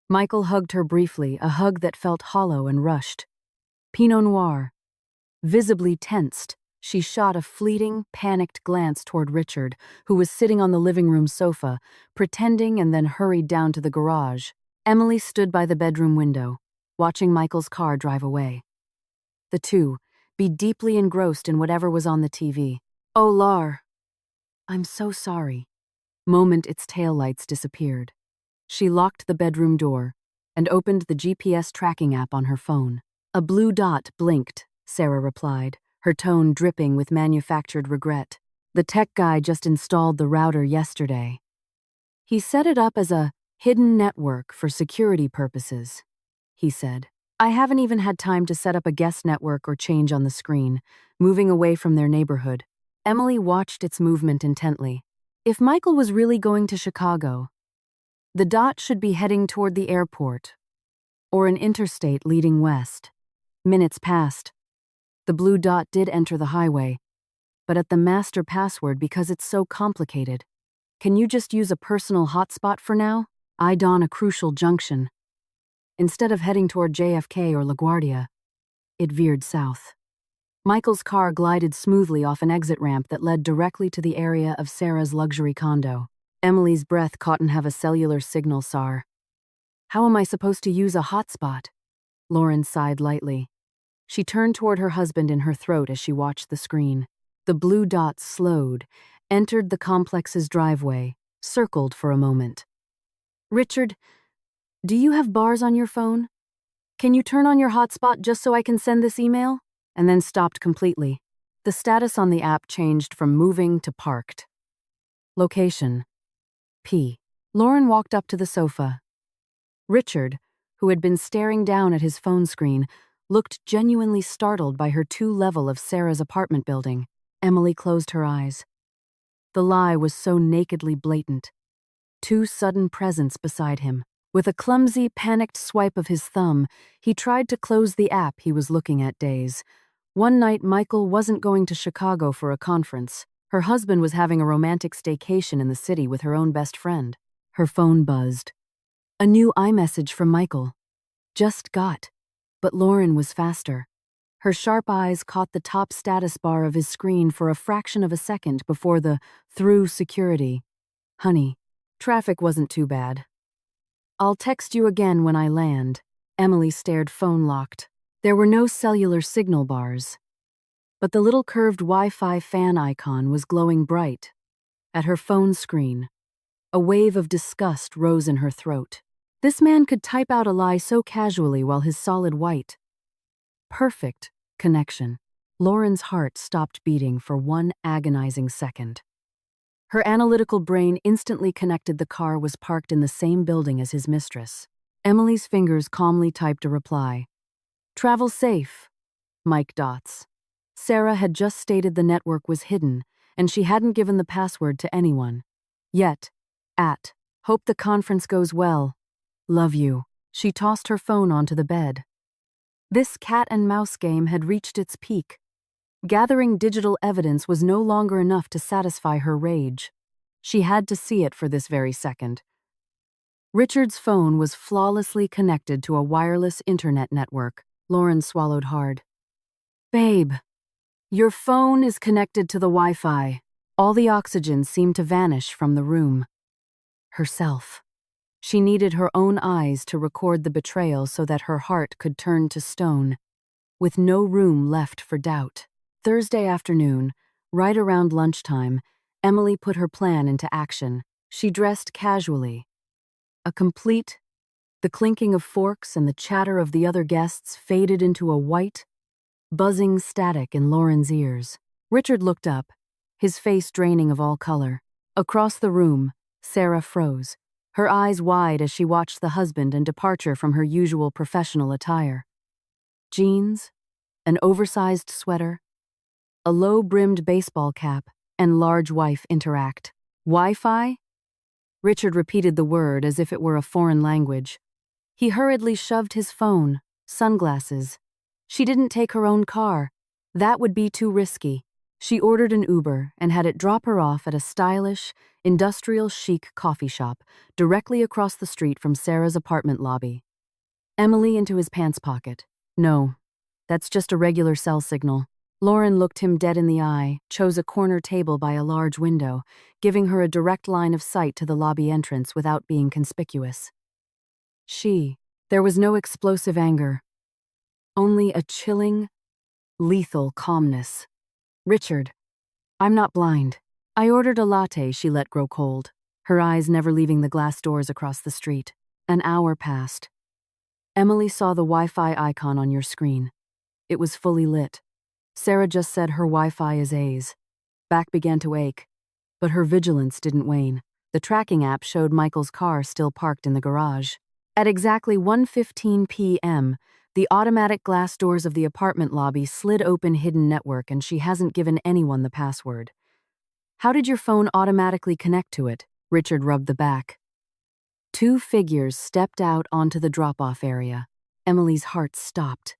Michael hugged her briefly, a hug that felt hollow and rushed. Pinot Noir. Visibly tensed, she shot a fleeting, panicked glance toward Richard, who was sitting on the living room sofa, pretending, and then hurried down to the garage. Emily stood by the bedroom window, watching Michael's car drive away. The two, be deeply engrossed in whatever was on the TV. Oh, Lar. I'm so sorry. Moment its taillights disappeared. She locked the bedroom door and opened the GPS tracking app on her phone. A blue dot blinked, Sarah replied, her tone dripping with manufactured regret. The tech guy just installed the router yesterday. He set it up as a hidden network for security purposes, he said. I haven't even had time to set up a guest network or change on the screen, moving away from their neighborhood. Emily watched its movement intently. If Michael was really going to Chicago, the dot should be heading toward the airport or an interstate leading west. Minutes passed. The blue dot did enter the highway, but at the master password because it's so complicated. Can you just use a personal hotspot for now? Eyed on a crucial junction. Instead of heading toward JFK or LaGuardia, it veered south. Michael's car glided smoothly off an exit ramp that led directly to the area of Sarah's luxury condo. Emily's breath caught and have a cellular signal, Sar. How am I supposed to use a hotspot? Lauren sighed lightly. She turned toward her husband in her throat as she watched the screen. The blue dot slowed, entered the complex's driveway, circled for a moment. Richard, do you have bars on your phone? Can you turn on your hotspot just so I can send this email? And then stopped completely. The status on the app changed from moving to parked. Location. P. Lauren walked up to the sofa. Richard, who had been staring down at his phone screen, looked genuinely startled by her 2 level of Sarah's apartment building. Emily closed her eyes. The lie was so nakedly blatant. 2 sudden presents beside him. With a clumsy, panicked swipe of his thumb, he tried to close the app he was looking at days. One night, Michael wasn't going to Chicago for a conference. Her husband was having a romantic staycation in the city with her own best friend. Her phone buzzed. A new iMessage from Michael. Just got. But Lauren was faster. Her sharp eyes caught the top status bar of his screen for a fraction of a second before the through security. Honey, traffic wasn't too bad. I'll text you again when I land. Emily stared phone-locked. There were no cellular signal bars, but the little curved Wi-Fi fan icon was glowing bright. At her phone screen, a wave of disgust rose in her throat. This man could type out a lie so casually while his solid white. Perfect connection. Lauren's heart stopped beating for 1 agonizing second. Her analytical brain instantly connected the car was parked in the same building as his mistress. Emily's fingers calmly typed a reply. Travel safe, Mike Dots. Sarah had just stated the network was hidden, and she hadn't given the password to anyone. Yet, hope the conference goes well. Love you. She tossed her phone onto the bed. This cat and mouse game had reached its peak. Gathering digital evidence was no longer enough to satisfy her rage. She had to see it for this very second. Richard's phone was flawlessly connected to a wireless internet network. Lauren swallowed hard. Babe, your phone is connected to the Wi-Fi. All the oxygen seemed to vanish from the room. Herself. She needed her own eyes to record the betrayal so that her heart could turn to stone, with no room left for doubt. Thursday afternoon, right around lunchtime, Emily put her plan into action. She dressed casually. The clinking of forks and the chatter of the other guests faded into a white, buzzing static in Lauren's ears. Richard looked up, his face draining of all color. Across the room, Sarah froze, her eyes wide as she watched the husband and departure from her usual professional attire. Jeans, an oversized sweater, a low-brimmed baseball cap, and large wife interact. Wi-Fi? Richard repeated the word as if it were a foreign language. He hurriedly shoved his phone, sunglasses. She didn't take her own car. That would be too risky. She ordered an Uber and had it drop her off at a stylish, industrial chic coffee shop directly across the street from Sarah's apartment lobby. Emily into his pants pocket. No, that's just a regular cell signal. Lauren looked him dead in the eye, chose a corner table by a large window, giving her a direct line of sight to the lobby entrance without being conspicuous. There was no explosive anger, only a chilling, lethal calmness. Richard, I'm not blind. I ordered a latte she let grow cold, her eyes never leaving the glass doors across the street. An hour passed. Emily saw the Wi-Fi icon on your screen. It was fully lit. Sarah just said her Wi-Fi is A's. Back began to ache, but her vigilance didn't wane. The tracking app showed Michael's car still parked in the garage. At exactly 1:15 p.m., the automatic glass doors of the apartment lobby slid open hidden network, and she hasn't given anyone the password. How did your phone automatically connect to it? Richard rubbed the back. Two figures stepped out onto the drop-off area. Emily's heart stopped.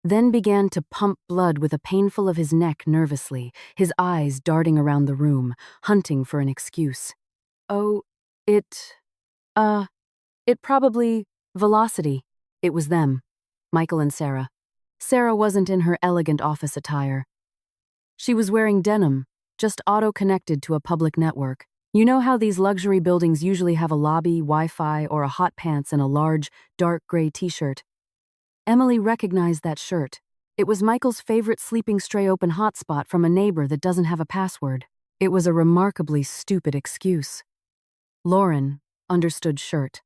Then began to pump blood with a painful of his neck nervously, his eyes darting around the room, hunting for an excuse. Oh, it probably, Velocity. It was them. Michael and Sarah. Sarah wasn't in her elegant office attire. She was wearing denim, just auto-connected to a public network. You know how these luxury buildings usually have a lobby, Wi-Fi, or a hot pants and a large, dark gray t-shirt? Emily recognized that shirt. It was Michael's favorite sleeping stray open hotspot from a neighbor that doesn't have a password. It was a remarkably stupid excuse. Lauren understood shirt.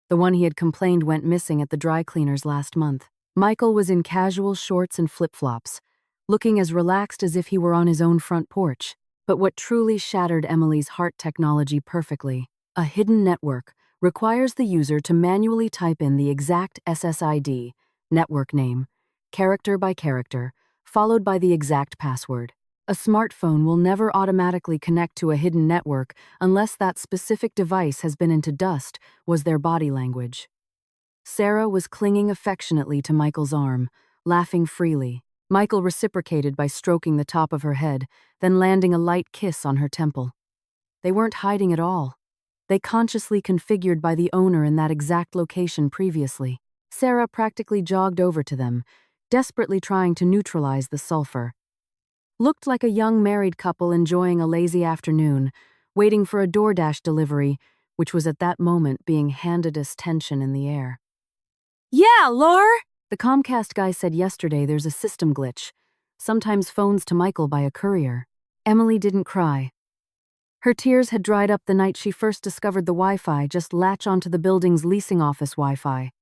The one he had complained went missing at the dry cleaners last month. Michael was in casual shorts and flip-flops, looking as relaxed as if he were on his own front porch. But what truly shattered Emily's heart technology perfectly, a hidden network, requires the user to manually type in the exact SSID, network name, character by character, followed by the exact password. A smartphone will never automatically connect to a hidden network unless that specific device has been into dust, was their body language. Sarah was clinging affectionately to Michael's arm, laughing freely. Michael reciprocated by stroking the top of her head, then landing a light kiss on her temple. They weren't hiding at all. They consciously configured by the owner in that exact location previously. Sarah practically jogged over to them, desperately trying to neutralize the sulfur. Looked like a young married couple enjoying a lazy afternoon, waiting for a DoorDash delivery, which was at that moment being handed as tension in the air. Yeah, Laura! The Comcast guy said yesterday there's a system glitch. Sometimes phones to Michael by a courier. Emily didn't cry. Her tears had dried up the night she first discovered the Wi-Fi just latch onto the building's leasing office Wi-Fi.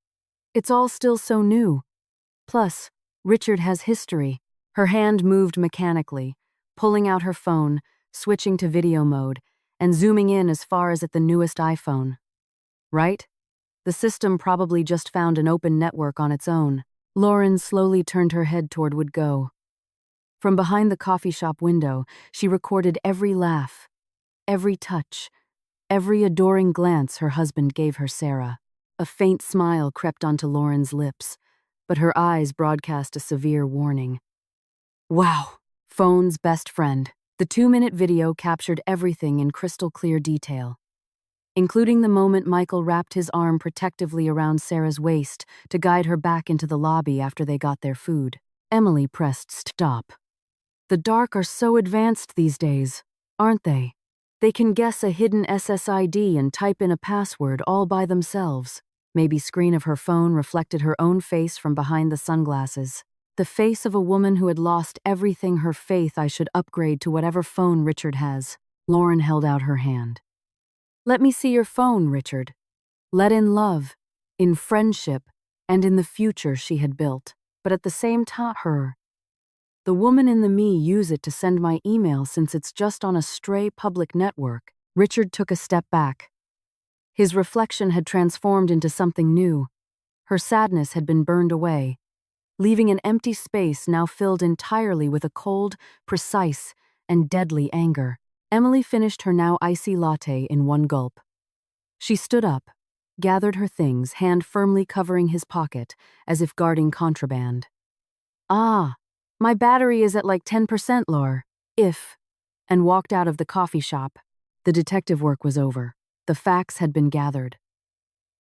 It's all still so new. Plus, Richard has history. Her hand moved mechanically, pulling out her phone, switching to video mode, and zooming in as far as at the newest iPhone. Right? The system probably just found an open network on its own. Lauren slowly turned her head toward Would Go. From behind the coffee shop window, she recorded every laugh, every touch, every adoring glance her husband gave her Sarah. A faint smile crept onto Lauren's lips, but her eyes broadcast a severe warning. Wow, phone's best friend. The 2-minute video captured everything in crystal clear detail, including the moment Michael wrapped his arm protectively around Sarah's waist to guide her back into the lobby after they got their food. Emily pressed stop. The dark are so advanced these days, aren't they? They can guess a hidden SSID and type in a password all by themselves. Maybe screen of her phone reflected her own face from behind the sunglasses. The face of a woman who had lost everything, her faith. I should upgrade to whatever phone Richard has. Lauren held out her hand. Let me see your phone, Richard. Let in love, in friendship, and in the future she had built. But at the same time, the woman in the me use it to send my email since it's just on a stray public network. Richard took a step back. His reflection had transformed into something new. Her sadness had been burned away, leaving an empty space now filled entirely with a cold, precise, and deadly anger. Emily finished her now icy latte in one gulp. She stood up, gathered her things, hand firmly covering his pocket, as if guarding contraband. Ah, my battery is at like 10%, Laura. And walked out of the coffee shop. The detective work was over. The facts had been gathered.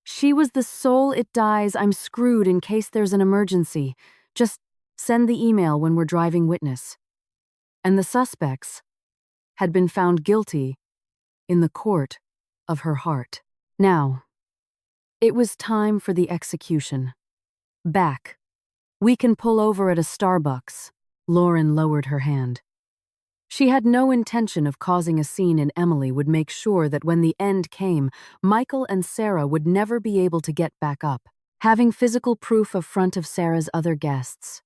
She was the soul it dies. I'm screwed in case there's an emergency. Just send the email when we're driving witness. And the suspects had been found guilty in the court of her heart. Now, it was time for the execution. Back. We can pull over at a Starbucks. Lauren lowered her hand. She had no intention of causing a scene, and Emily would make sure that when the end came, Michael and Sarah would never be able to get back up, having physical proof of front of Sarah's other guests.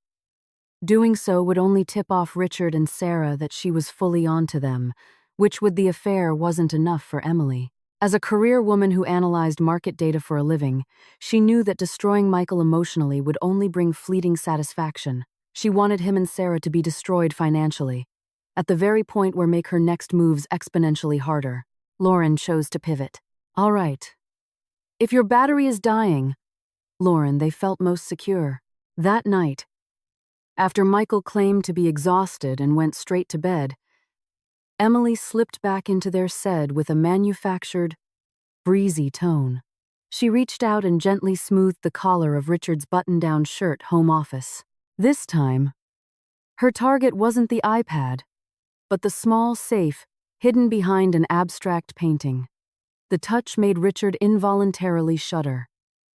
Doing so would only tip off Richard and Sarah that she was fully onto them, which with the affair wasn't enough for Emily. As a career woman who analyzed market data for a living, she knew that destroying Michael emotionally would only bring fleeting satisfaction. She wanted him and Sarah to be destroyed financially, at the very point where make her next moves exponentially harder. Lauren chose to pivot. All right. If your battery is dying, Lauren, they felt most secure. That night, after Michael claimed to be exhausted and went straight to bed, Emily slipped back into their bed with a manufactured, breezy tone. She reached out and gently smoothed the collar of Richard's button-down shirt. Home office. This time, her target wasn't the iPad, but the small safe hidden behind an abstract painting. The touch made Richard involuntarily shudder.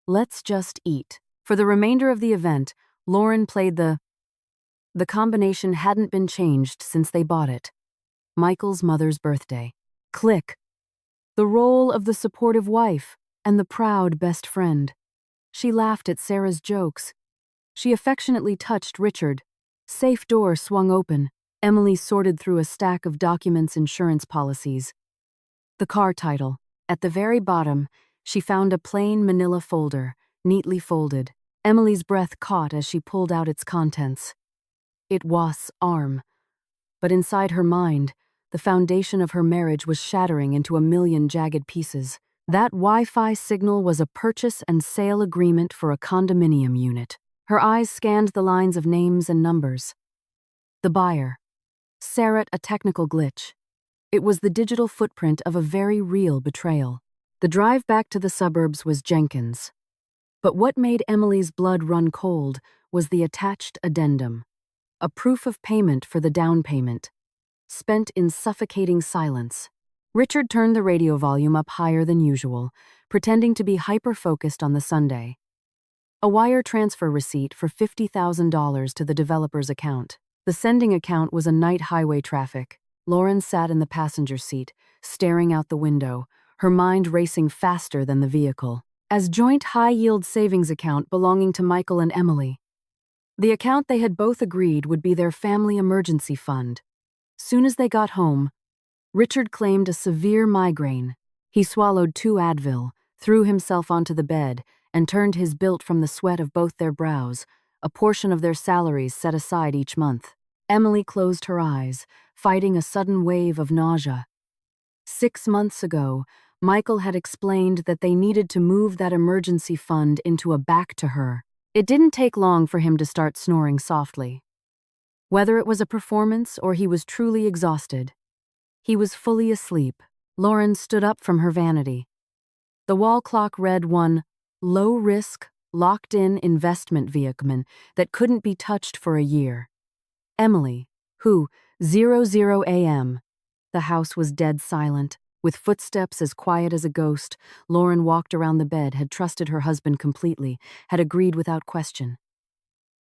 Let's just eat. For the remainder of the event, Lauren played the combination hadn't been changed since they bought it. Michael's mother's birthday. Click. The role of the supportive wife and the proud best friend. She laughed at Sarah's jokes. She affectionately touched Richard. Safe door swung open. Emily sorted through a stack of documents, insurance policies. The car title. At the very bottom, she found a plain manila folder, neatly folded. Emily's breath caught as she pulled out its contents. It was arm. But inside her mind, the foundation of her marriage was shattering into a million jagged pieces. That Wi-Fi signal was a purchase and sale agreement for a condominium unit. Her eyes scanned the lines of names and numbers. The buyer. Sarah, a technical glitch. It was the digital footprint of a very real betrayal. The drive back to the suburbs was Jenkins. But what made Emily's blood run cold was the attached addendum. A proof of payment for the down payment. Spent in suffocating silence. Richard turned the radio volume up higher than usual, pretending to be hyper-focused on the Sunday. A wire transfer receipt for $50,000 to the developer's account. The sending account was a night highway traffic. Lauren sat in the passenger seat, staring out the window, her mind racing faster than the vehicle. As joint high-yield savings account belonging to Michael and Emily. The account they had both agreed would be their family emergency fund. Soon as they got home, Richard claimed a severe migraine. He swallowed 2 Advil, threw himself onto the bed, and turned his built from the sweat of both their brows, a portion of their salaries set aside each month. Emily closed her eyes, fighting a sudden wave of nausea. 6 months ago, Michael had explained that they needed to move that emergency fund into a back to her. It didn't take long for him to start snoring softly. Whether it was a performance or he was truly exhausted, he was fully asleep. Lauren stood up from her vanity. The wall clock read one low-risk, locked-in investment vehicle that couldn't be touched for a year. Emily, who, 00 a.m., The house was dead silent. With footsteps as quiet as a ghost, Lauren walked around the bed, had trusted her husband completely, had agreed without question.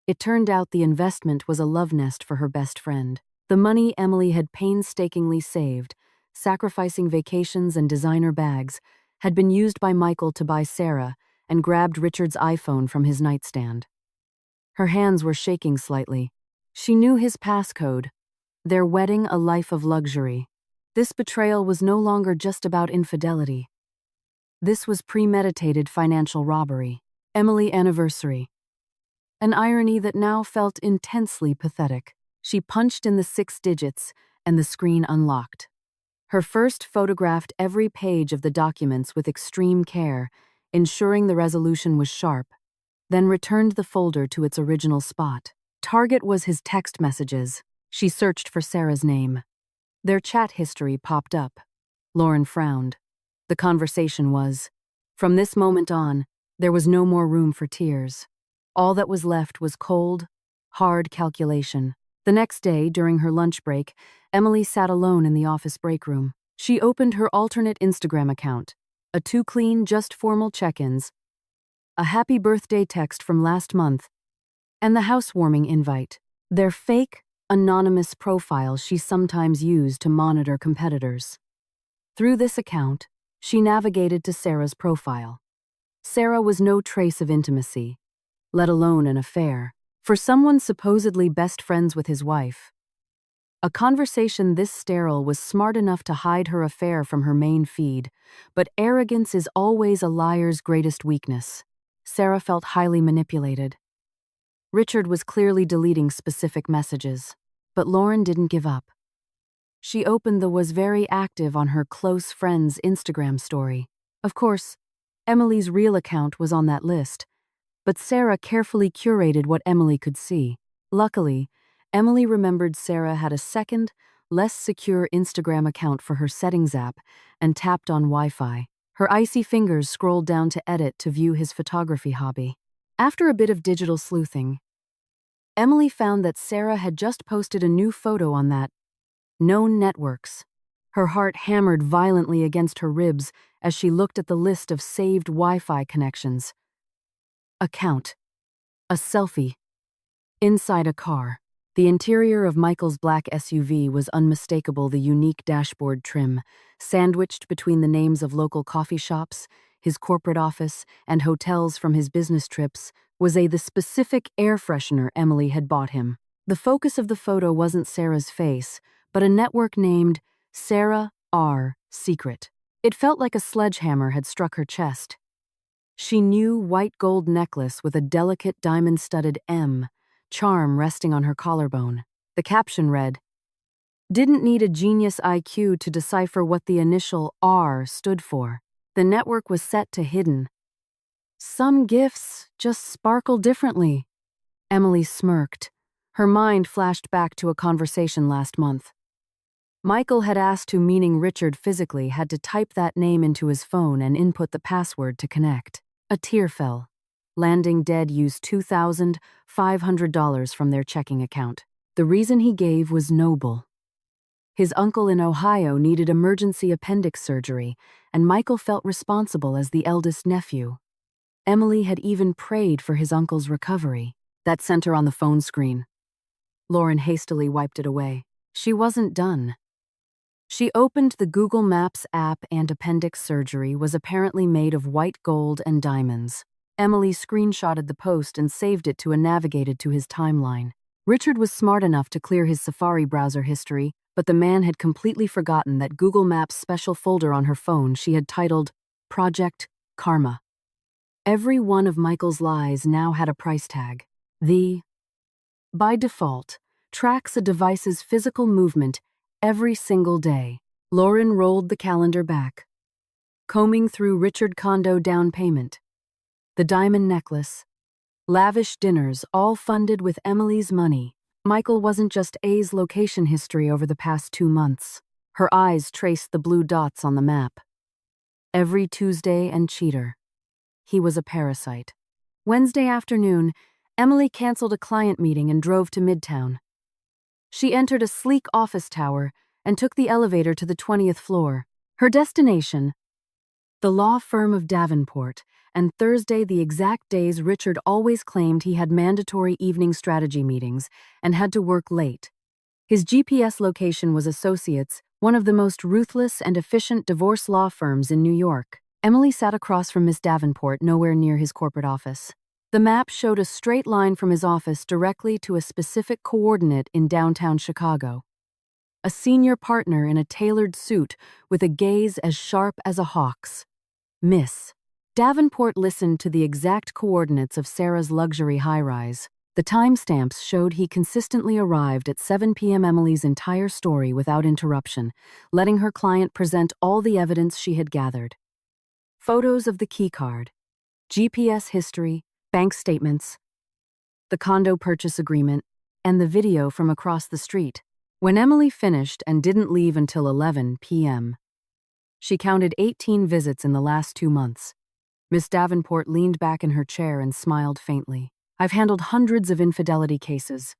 It turned out the investment was a love nest for her best friend. The money Emily had painstakingly saved, sacrificing vacations and designer bags, had been used by Michael to buy Sarah and grabbed Richard's iPhone from his nightstand. Her hands were shaking slightly. She knew his passcode. Their wedding a life of luxury. This betrayal was no longer just about infidelity. This was premeditated financial robbery. Emily anniversary. An irony that now felt intensely pathetic. She punched in the 6 digits, and the screen unlocked. Her first photographed every page of the documents with extreme care, ensuring the resolution was sharp, then returned the folder to its original spot. Target was his text messages. She searched for Sarah's name. Their chat history popped up. Lauren frowned. The conversation was, from this moment on, there was no more room for tears. All that was left was cold, hard calculation. The next day, during her lunch break, Emily sat alone in the office break room. She opened her alternate Instagram account, a too clean, just formal check-ins, a happy birthday text from last month, and the housewarming invite. Their fake, anonymous profiles she sometimes used to monitor competitors. Through this account, she navigated to Sarah's profile. Sarah was no trace of intimacy, let alone an affair, for someone supposedly best friends with his wife. A conversation this sterile was smart enough to hide her affair from her main feed, but arrogance is always a liar's greatest weakness. Sarah felt highly manipulated. Richard was clearly deleting specific messages, but Lauren didn't give up. She opened the was very active on her close friend's Instagram story. Of course, Emily's real account was on that list, but Sarah carefully curated what Emily could see. Luckily, Emily remembered Sarah had a second, less secure Instagram account for her settings app and tapped on Wi-Fi. Her icy fingers scrolled down to edit to view his photography hobby. After a bit of digital sleuthing, Emily found that Sarah had just posted a new photo on that known networks. Her heart hammered violently against her ribs as she looked at the list of saved Wi-Fi connections. Account. A selfie. Inside a car. The interior of Michael's black SUV was unmistakable, the unique dashboard trim, sandwiched between the names of local coffee shops, his corporate office, and hotels from his business trips, was the specific air freshener Emily had bought him. The focus of the photo wasn't Sarah's face, but a network named Sarah R. Secret. It felt like a sledgehammer had struck her chest. She knew white gold necklace with a delicate diamond-studded M, charm resting on her collarbone. The caption read, "Didn't need a genius IQ to decipher what the initial R stood for. The network was set to hidden. Some gifts just sparkle differently." Emily smirked. Her mind flashed back to a conversation last month. Michael had asked who, meaning Richard physically, had to type that name into his phone and input the password to connect. A tear fell. Landing Dead used $2,500 from their checking account. The reason he gave was noble. His uncle in Ohio needed emergency appendix surgery, and Michael felt responsible as the eldest nephew. Emily had even prayed for his uncle's recovery. That sent her on the phone screen. Lauren hastily wiped it away. She wasn't done. She opened the Google Maps app, and appendix surgery was apparently made of white gold and diamonds. Emily screenshotted the post and saved it to a navigated to his timeline. Richard was smart enough to clear his Safari browser history, but the man had completely forgotten that Google Maps' special folder on her phone she had titled Project Karma. Every one of Michael's lies now had a price tag. By default, tracks a device's physical movement every single day. Lauren rolled the calendar back, combing through Richard Condo down payment, the diamond necklace, lavish dinners, all funded with Emily's money. Michael wasn't just A's location history over the past 2 months. Her eyes traced the blue dots on the map. Every Tuesday and cheater. He was a parasite. Wednesday afternoon, Emily canceled a client meeting and drove to Midtown. She entered a sleek office tower and took the elevator to the 20th floor. Her destination, the law firm of Davenport, and Thursday the exact days Richard always claimed he had mandatory evening strategy meetings and had to work late. His GPS location was Associates, one of the most ruthless and efficient divorce law firms in New York. Emily sat across from Miss Davenport, nowhere near his corporate office. The map showed a straight line from his office directly to a specific coordinate in downtown Chicago. A senior partner in a tailored suit with a gaze as sharp as a hawk's. Miss Davenport listened to the exact coordinates of Sarah's luxury high-rise. The timestamps showed he consistently arrived at 7 p.m. Emily's entire story without interruption, letting her client present all the evidence she had gathered. Photos of the keycard, GPS history, bank statements, the condo purchase agreement, and the video from across the street. When Emily finished and didn't leave until 11 p.m., she counted 18 visits in the last 2 months. Miss Davenport leaned back in her chair and smiled faintly. I've handled hundreds of infidelity cases.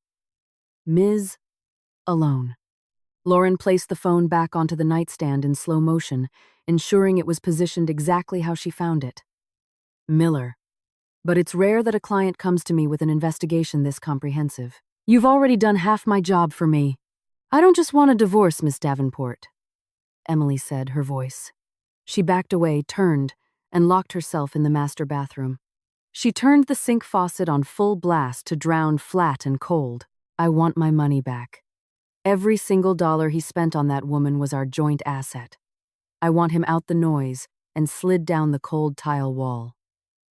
Ms. Alone. Lauren placed the phone back onto the nightstand in slow motion, ensuring it was positioned exactly how she found it. Miller. But it's rare that a client comes to me with an investigation this comprehensive. You've already done half my job for me. I don't just want a divorce, Miss Davenport, Emily said, her voice. She backed away, turned, and locked herself in the master bathroom. She turned the sink faucet on full blast to drown flat and cold. I want my money back. Every single dollar he spent on that woman was our joint asset. I want him out the noise and slid down the cold tile wall.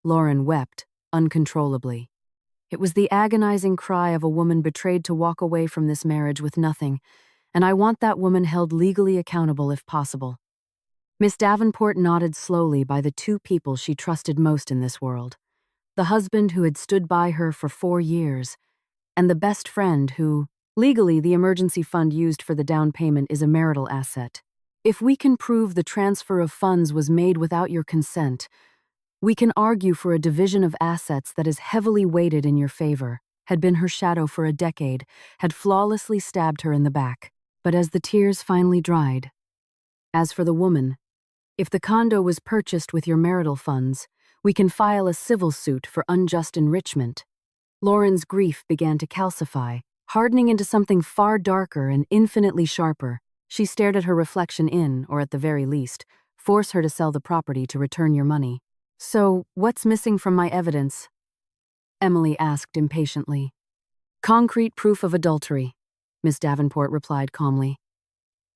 Lauren wept uncontrollably. It was the agonizing cry of a woman betrayed to walk away from this marriage with nothing, and I want that woman held legally accountable if possible. Miss Davenport nodded slowly by the 2 people she trusted most in this world. The husband who had stood by her for 4 years, and the best friend who, legally, the emergency fund used for the down payment is a marital asset. If we can prove the transfer of funds was made without your consent, we can argue for a division of assets that is heavily weighted in your favor, had been her shadow for a decade, had flawlessly stabbed her in the back. But as the tears finally dried, as for the woman, if the condo was purchased with your marital funds, we can file a civil suit for unjust enrichment. Lauren's grief began to calcify, hardening into something far darker and infinitely sharper. She stared at her reflection in, or at the very least, force her to sell the property to return your money. So, what's missing from my evidence? Emily asked impatiently. Concrete proof of adultery, Miss Davenport replied calmly.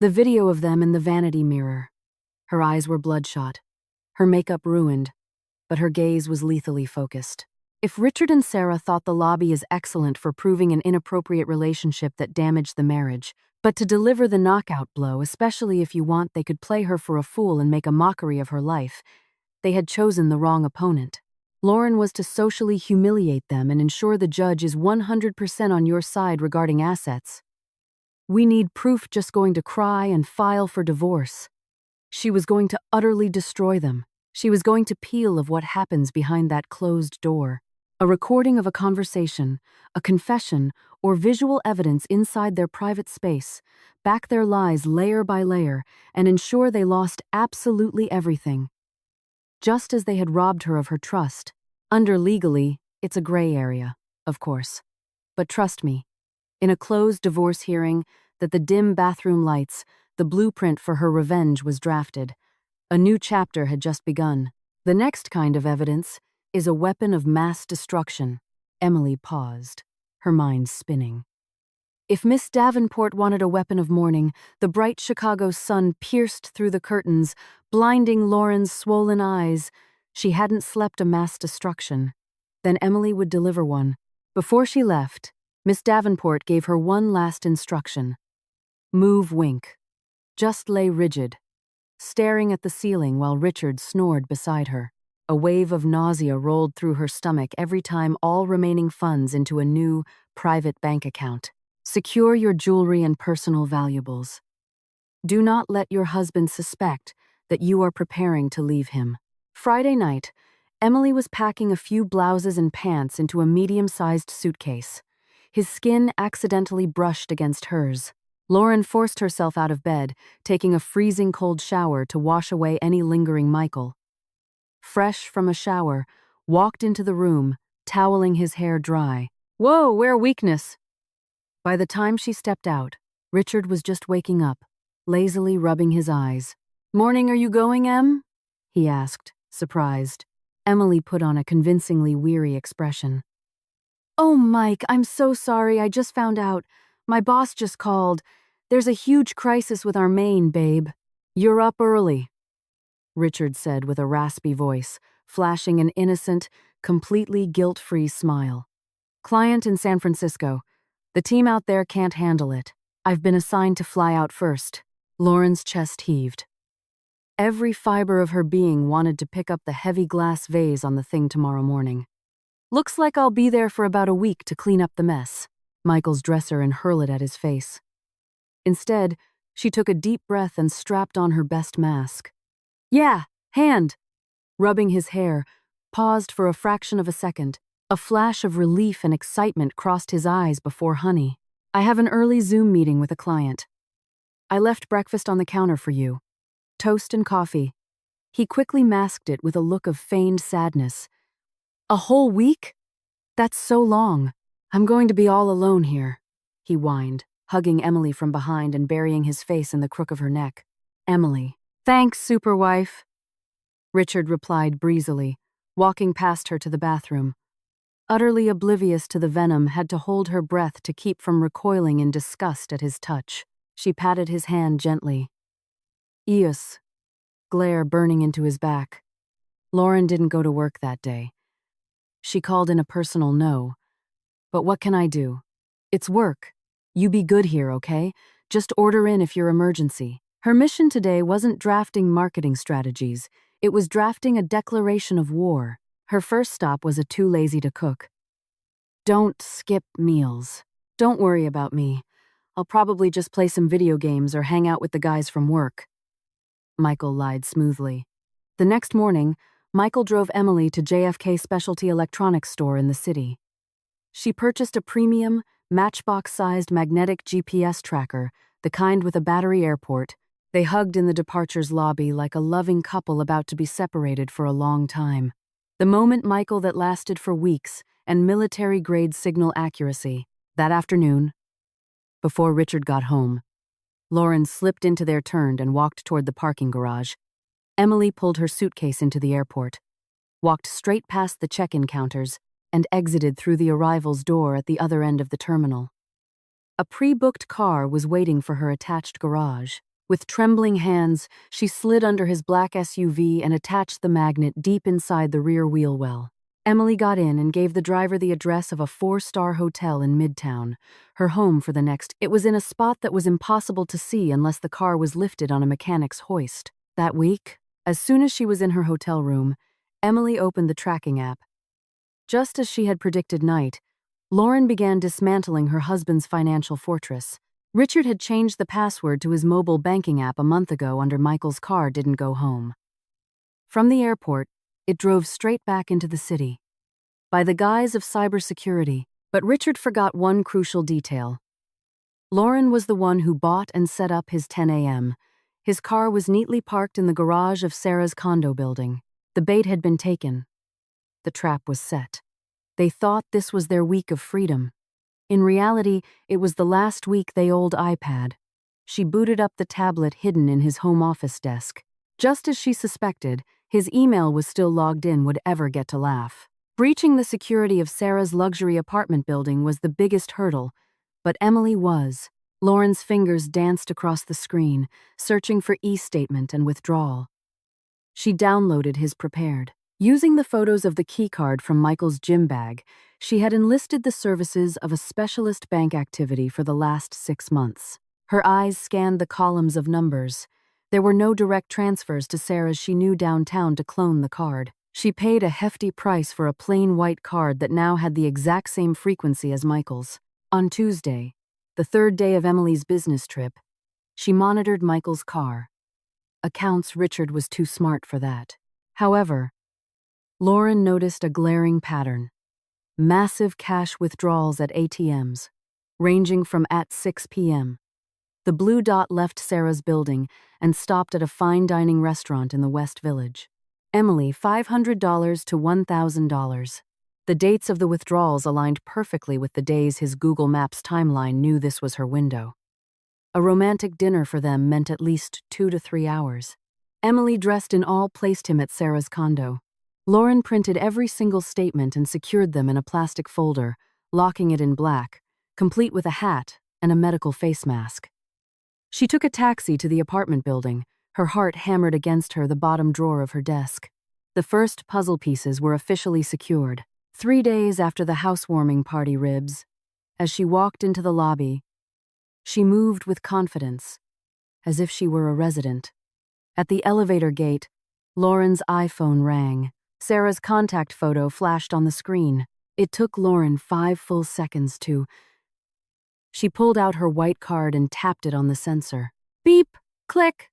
The video of them in the vanity mirror. Her eyes were bloodshot, her makeup ruined, but her gaze was lethally focused. If Richard and Sarah thought the lobby is excellent for proving an inappropriate relationship that damaged the marriage, but to deliver the knockout blow, especially if you want they could play her for a fool and make a mockery of her life, they had chosen the wrong opponent. Lauren was to socially humiliate them and ensure the judge is 100% on your side regarding assets. We need proof just going to cry and file for divorce. She was going to utterly destroy them. She was going to peel of what happens behind that closed door. A recording of a conversation, a confession, or visual evidence inside their private space, back their lies layer by layer, and ensure they lost absolutely everything. Just as they had robbed her of her trust. Under legally, it's a gray area, of course. But trust me, in a closed divorce hearing, that the dim bathroom lights, the blueprint for her revenge was drafted. A new chapter had just begun. The next kind of evidence is a weapon of mass destruction. Emily paused, her mind spinning. If Miss Davenport wanted a weapon of mourning, the bright Chicago sun pierced through the curtains, blinding Lauren's swollen eyes. She hadn't slept a mass destruction. Then Emily would deliver one. Before she left, Miss Davenport gave her one last instruction. Move wink. Just lay rigid, staring at the ceiling while Richard snored beside her. A wave of nausea rolled through her stomach every time all remaining funds into a new, private bank account. Secure your jewelry and personal valuables. Do not let your husband suspect that you are preparing to leave him. Friday night, Emily was packing a few blouses and pants into a medium-sized suitcase. His skin accidentally brushed against hers. Lauren forced herself out of bed, taking a freezing cold shower to wash away any lingering Michael. Fresh from a shower, walked into the room, toweling his hair dry. Whoa, where weakness? By the time she stepped out, Richard was just waking up, lazily rubbing his eyes. Morning, are you going, Em? He asked, surprised. Emily put on a convincingly weary expression. Oh, Mike, I'm so sorry, I just found out. My boss just called. There's a huge crisis with our main, babe. You're up early, Richard said with a raspy voice, flashing an innocent, completely guilt-free smile. Client in San Francisco. The team out there can't handle it. I've been assigned to fly out first. Lauren's chest heaved. Every fiber of her being wanted to pick up the heavy glass vase on the thing tomorrow morning. Looks like I'll be there for about a week to clean up the mess, Michael's dresser, and hurl it at his face. Instead, she took a deep breath and strapped on her best mask. Yeah, hand. Rubbing his hair, paused for a fraction of a second. A flash of relief and excitement crossed his eyes before honey. I have an early Zoom meeting with a client. I left breakfast on the counter for you. Toast and coffee. He quickly masked it with a look of feigned sadness. A whole week? That's so long. I'm going to be all alone here, he whined, hugging Emily from behind and burying his face in the crook of her neck. Emily. Thanks, superwife, Richard replied breezily, walking past her to the bathroom. Utterly oblivious to the venom, had to hold her breath to keep from recoiling in disgust at his touch. She patted his hand gently. Eus. Glare burning into his back. Lauren didn't go to work that day. She called in a personal no. But what can I do? It's work. You be good here, okay? Just order in if you're emergency. Her mission today wasn't drafting marketing strategies. It was drafting a declaration of war. Her first stop was a too lazy to cook. Don't skip meals. Don't worry about me. I'll probably just play some video games or hang out with the guys from work. Michael lied smoothly. The next morning, Michael drove Emily to JFK Specialty Electronics Store in the city. She purchased a premium, matchbox-sized magnetic GPS tracker, the kind with a battery airport. They hugged in the departure's lobby like a loving couple about to be separated for a long time. The moment Michael that lasted for weeks, and military-grade signal accuracy. That afternoon, before Richard got home, Lauren slipped into their turn and walked toward the parking garage. Emily pulled her suitcase into the airport, walked straight past the check-in counters, and exited through the arrivals door at the other end of the terminal. A pre-booked car was waiting for her attached garage. With trembling hands, she slid under his black SUV and attached the magnet deep inside the rear wheel well. Emily got in and gave the driver the address of a 4-star hotel in Midtown, her home for the next. It was in a spot that was impossible to see unless the car was lifted on a mechanic's hoist. That week, as soon as she was in her hotel room, Emily opened the tracking app. Just as she had predicted night, Lauren began dismantling her husband's financial fortress. Richard had changed the password to his mobile banking app a month ago under Michael's car didn't go home. From the airport, it drove straight back into the city. By the guise of cybersecurity, but Richard forgot one crucial detail. Lauren was the one who bought and set up his 10 a.m. His car was neatly parked in the garage of Sarah's condo building. The bait had been taken. The trap was set. They thought this was their week of freedom. In reality, it was the last week they old iPad. She booted up the tablet hidden in his home office desk. Just as she suspected, his email was still logged in would ever get to laugh. Breaching the security of Sarah's luxury apartment building was the biggest hurdle, but Emily was. Lauren's fingers danced across the screen, searching for e-statement and withdrawal. She downloaded his prepared. Using the photos of the keycard from Michael's gym bag, she had enlisted the services of a specialist bank activity for the last 6 months. Her eyes scanned the columns of numbers. There were no direct transfers to Sarah's she knew downtown to clone the card. She paid a hefty price for a plain white card that now had the exact same frequency as Michael's. On Tuesday, the 3rd day of Emily's business trip, she monitored Michael's car. Accounts Richard was too smart for that. However, Lauren noticed a glaring pattern. Massive cash withdrawals at ATMs, ranging from at 6 p.m. The blue dot left Sarah's building and stopped at a fine dining restaurant in the West Village. Emily, $500 to $1,000. The dates of the withdrawals aligned perfectly with the days his Google Maps timeline knew this was her window. A romantic dinner for them meant at least 2 to 3 hours. Emily, dressed in all, placed him at Sarah's condo. Lauren printed every single statement and secured them in a plastic folder, locking it in black, complete with a hat and a medical face mask. She took a taxi to the apartment building, her heart hammered against the bottom drawer of her desk. The first puzzle pieces were officially secured, 3 days after the housewarming party ribs. As she walked into the lobby, she moved with confidence, as if she were a resident. At the elevator gate, Lauren's iPhone rang. Sarah's contact photo flashed on the screen. It took Lauren 5 full seconds to... She pulled out her white card and tapped it on the sensor. Beep! Click!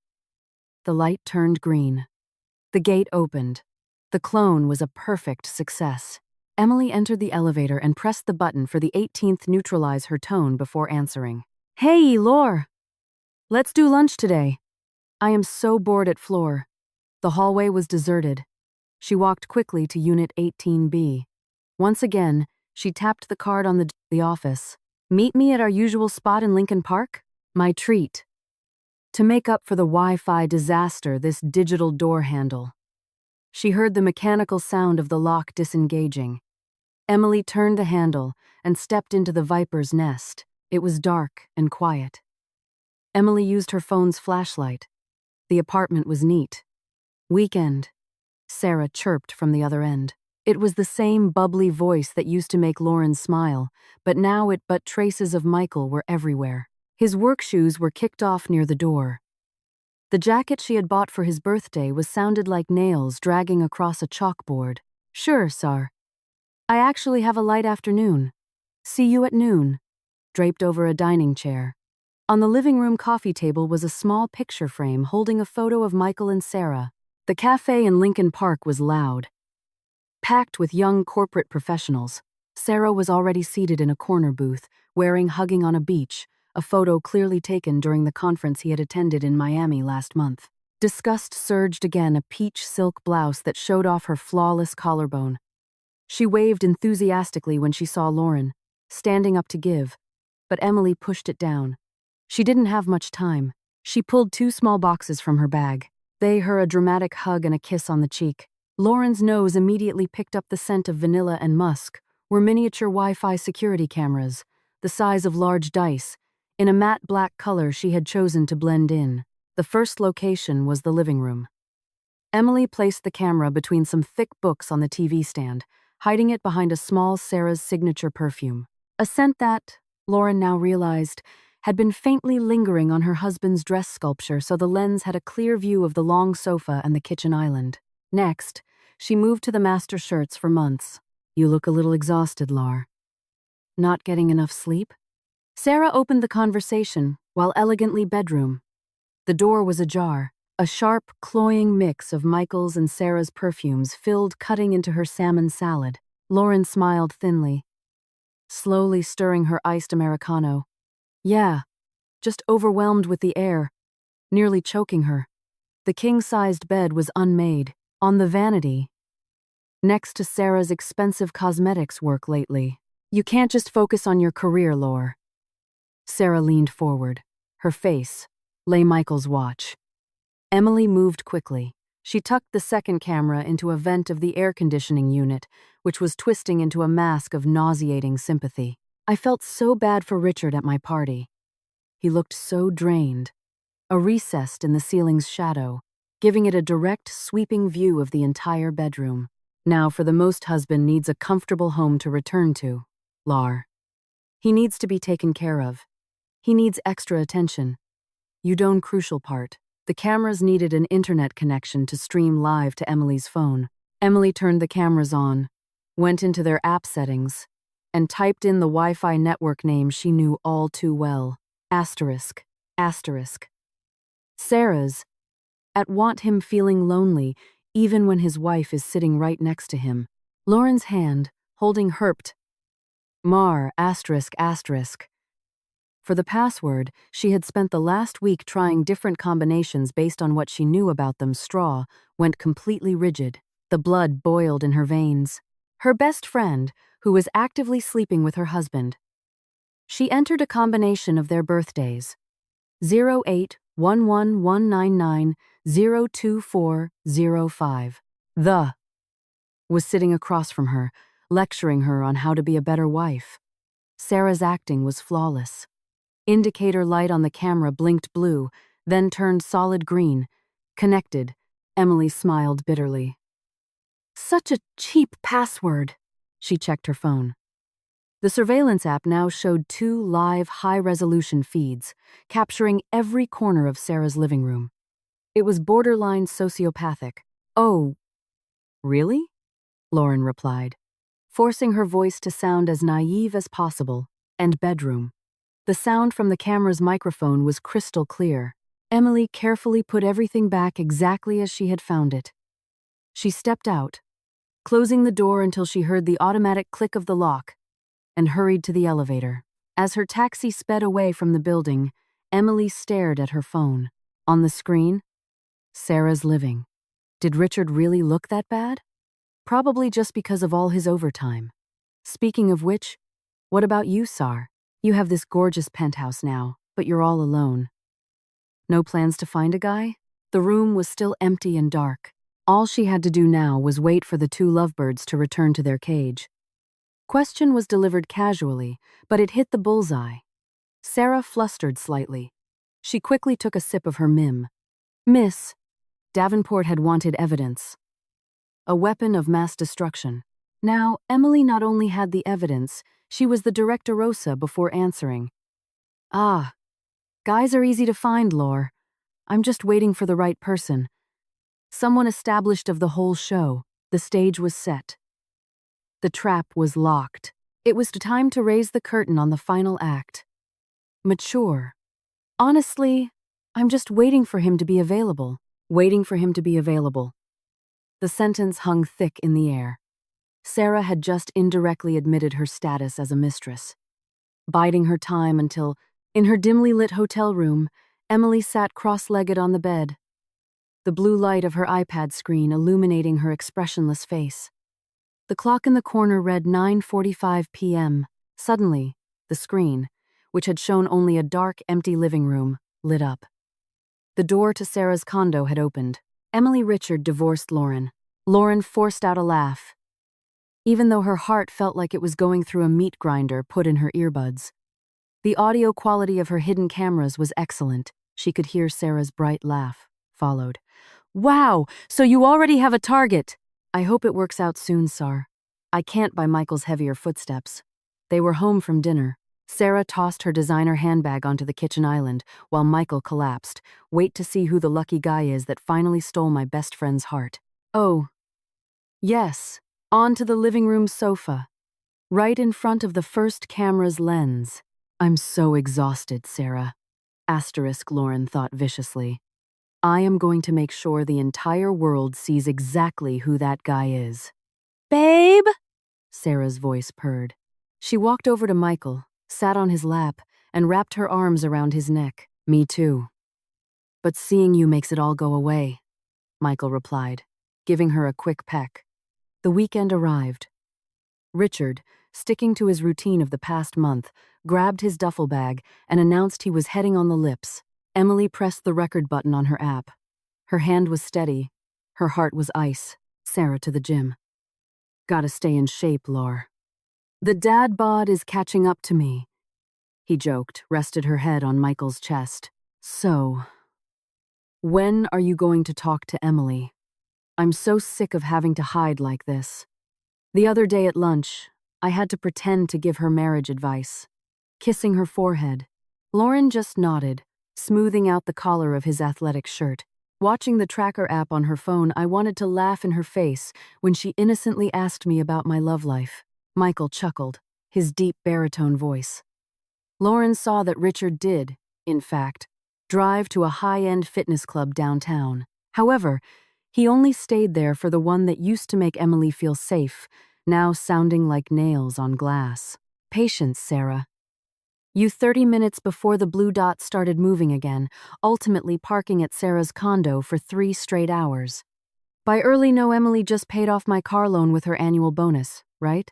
The light turned green. The gate opened. The clone was a perfect success. Emily entered the elevator and pressed the button for the 18th neutralize her tone before answering. Hey, Laure! Let's do lunch today. I am so bored at floor. The hallway was deserted. She walked quickly to Unit 18B. Once again, she tapped the card on the office. Meet me at our usual spot in Lincoln Park? My treat. To make up for the Wi-Fi disaster, this digital door handle. She heard the mechanical sound of the lock disengaging. Emily turned the handle and stepped into the viper's nest. It was dark and quiet. Emily used her phone's flashlight. The apartment was neat. Weekend. Sarah chirped from the other end. It was the same bubbly voice that used to make Lauren smile, but now traces of Michael were everywhere. His work shoes were kicked off near the door. The jacket she had bought for his birthday sounded like nails dragging across a chalkboard. Sure, sir. I actually have a light afternoon. See you at noon. Draped over a dining chair. On the living room coffee table was a small picture frame holding a photo of Michael and Sarah. The cafe in Lincoln Park was loud, packed with young corporate professionals. Sarah was already seated in a corner booth, hugging on a beach, a photo clearly taken during the conference he had attended in Miami last month. Disgust surged again, a peach silk blouse that showed off her flawless collarbone. She waved enthusiastically when she saw Lauren, standing up to give, but Emily pushed it down. She didn't have much time. She pulled 2 small boxes from her bag. Her a dramatic hug and a kiss on the cheek. Lauren's nose immediately picked up the scent of vanilla and musk, were miniature Wi-Fi security cameras, the size of large dice, in a matte black color she had chosen to blend in. The first location was the living room. Emily placed the camera between some thick books on the TV stand, hiding it behind a small Sarah's signature perfume. A scent that, Lauren now realized, had been faintly lingering on her husband's dress sculpture, so the lens had a clear view of the long sofa and the kitchen island. Next, she moved to the master shirts for months. You look a little exhausted, Laure. Not getting enough sleep? Sarah opened the conversation, while elegantly bedroom. The door was ajar. A sharp, cloying mix of Michael's and Sarah's perfumes cutting into her salmon salad. Lauren smiled thinly, slowly stirring her iced Americano. Yeah, just overwhelmed with the air, nearly choking her. The king-sized bed was unmade, on the vanity, next to Sarah's expensive cosmetics work lately. You can't just focus on your career, Laure. Sarah leaned forward. Her face lay Michael's watch. Emily moved quickly. She tucked the second camera into a vent of the air conditioning unit, which was twisting into a mask of nauseating sympathy. I felt so bad for Richard at my party. He looked so drained, a recess in the ceiling's shadow, giving it a direct, sweeping view of the entire bedroom. Now, for the most husband needs a comfortable home to return to, Laure. He needs to be taken care of. He needs extra attention. Crucial part. The cameras needed an internet connection to stream live to Emily's phone. Emily turned the cameras on, went into their app settings, and typed in the Wi-Fi network name she knew all too well. Asterisk. Sarah's. Want him feeling lonely, even when his wife is sitting right next to him. Lauren's hand, holding herped. Mar, asterisk. For the password, she had spent the last week trying different combinations based on what she knew about them. Straw went completely rigid. The blood boiled in her veins. Her best friend, who was actively sleeping with her husband. She entered a combination of their birthdays. 0811199024005. The was sitting across from her, lecturing her on how to be a better wife. Sarah's acting was flawless. Indicator light on the camera blinked blue, then turned solid green. Connected, Emily smiled bitterly. Such a cheap password. She checked her phone. The surveillance app now showed 2 live, high-resolution feeds, capturing every corner of Sarah's living room. It was borderline sociopathic. Oh, really? Lauren replied, forcing her voice to sound as naive as possible, and bedroom. The sound from the camera's microphone was crystal clear. Emily carefully put everything back exactly as she had found it. She stepped out, closing the door until she heard the automatic click of the lock, and hurried to the elevator. As her taxi sped away from the building, Emily stared at her phone. On the screen, Sarah's living. Did Richard really look that bad? Probably just because of all his overtime. Speaking of which, what about you, Sar? You have this gorgeous penthouse now, but you're all alone. No plans to find a guy? The room was still empty and dark. All she had to do now was wait for the 2 lovebirds to return to their cage. Question was delivered casually, but it hit the bullseye. Sarah flustered slightly. She quickly took a sip of her mim. Miss, Davenport had wanted evidence. A weapon of mass destruction. Now, Emily not only had the evidence, she was the directorosa before answering. Ah, guys are easy to find, Lore. I'm just waiting for the right person. Someone established of the whole show. The stage was set. The trap was locked. It was time to raise the curtain on the final act. Mature. Honestly, I'm just waiting for him to be available. Waiting for him to be available. The sentence hung thick in the air. Sarah had just indirectly admitted her status as a mistress. Biding her time until, in her dimly lit hotel room, Emily sat cross-legged on the bed, the blue light of her iPad screen illuminating her expressionless face. The clock in the corner read 9:45 p.m. Suddenly, the screen, which had shown only a dark, empty living room, lit up. The door to Sarah's condo had opened. Emily Richard divorced Lauren. Lauren forced out a laugh, even though her heart felt like it was going through a meat grinder put in her earbuds. The audio quality of her hidden cameras was excellent. She could hear Sarah's bright laugh, followed. Wow, so you already have a target. I hope it works out soon, Sar. I can't by Michael's heavier footsteps. They were home from dinner. Sarah tossed her designer handbag onto the kitchen island while Michael collapsed. Wait to see who the lucky guy is that finally stole my best friend's heart. Oh, yes, onto the living room sofa, right in front of the first camera's lens. I'm so exhausted, Sarah. Asterisk, Lauren thought viciously. I am going to make sure the entire world sees exactly who that guy is. Babe? Sarah's voice purred. She walked over to Michael, sat on his lap, and wrapped her arms around his neck. Me too. But seeing you makes it all go away, Michael replied, giving her a quick peck. The weekend arrived. Richard, sticking to his routine of the past month, grabbed his duffel bag and announced he was heading on the lips. Emily pressed the record button on her app. Her hand was steady. Her heart was ice. Sarah to the gym. Gotta stay in shape, Lore. The dad bod is catching up to me. He joked, rested her head on Michael's chest. So, when are you going to talk to Emily? I'm so sick of having to hide like this. The other day at lunch, I had to pretend to give her marriage advice. Kissing her forehead. Lauren just nodded, smoothing out the collar of his athletic shirt. Watching the tracker app on her phone, I wanted to laugh in her face when she innocently asked me about my love life. Michael chuckled, his deep baritone voice. Lauren saw that Richard did, in fact, drive to a high-end fitness club downtown. However, he only stayed there for the one that used to make Emily feel safe, now sounding like nails on glass. Patience, Sarah. You 30 minutes before the blue dot started moving again, ultimately parking at Sarah's condo for 3 straight hours. By early no, Emily just paid off my car loan with her annual bonus, right?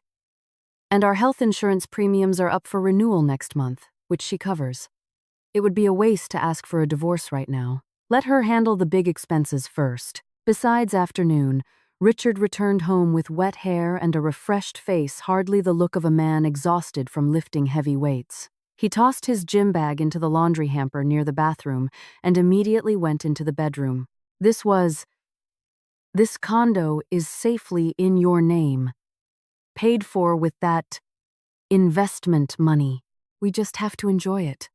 And our health insurance premiums are up for renewal next month, which she covers. It would be a waste to ask for a divorce right now. Let her handle the big expenses first. Besides afternoon, Richard returned home with wet hair and a refreshed face, hardly the look of a man exhausted from lifting heavy weights. He tossed his gym bag into the laundry hamper near the bathroom and immediately went into the bedroom. This condo is safely in your name. Paid for with that investment money. We just have to enjoy it.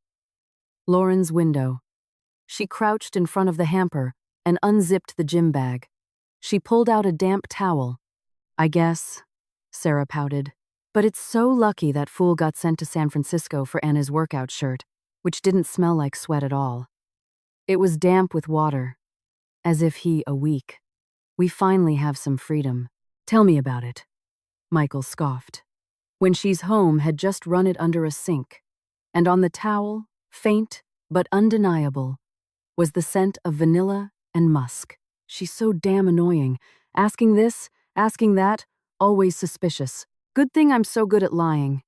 Lauren's window. She crouched in front of the hamper and unzipped the gym bag. She pulled out a damp towel. I guess, Sarah pouted. But it's so lucky that fool got sent to San Francisco for Anna's workout shirt, which didn't smell like sweat at all. It was damp with water, as if he a week. We finally have some freedom. Tell me about it. Michael scoffed. When she's home had just run it under a sink, and on the towel, faint but undeniable, was the scent of vanilla and musk. She's so damn annoying. Asking this, asking that, always suspicious. Good thing I'm so good at lying.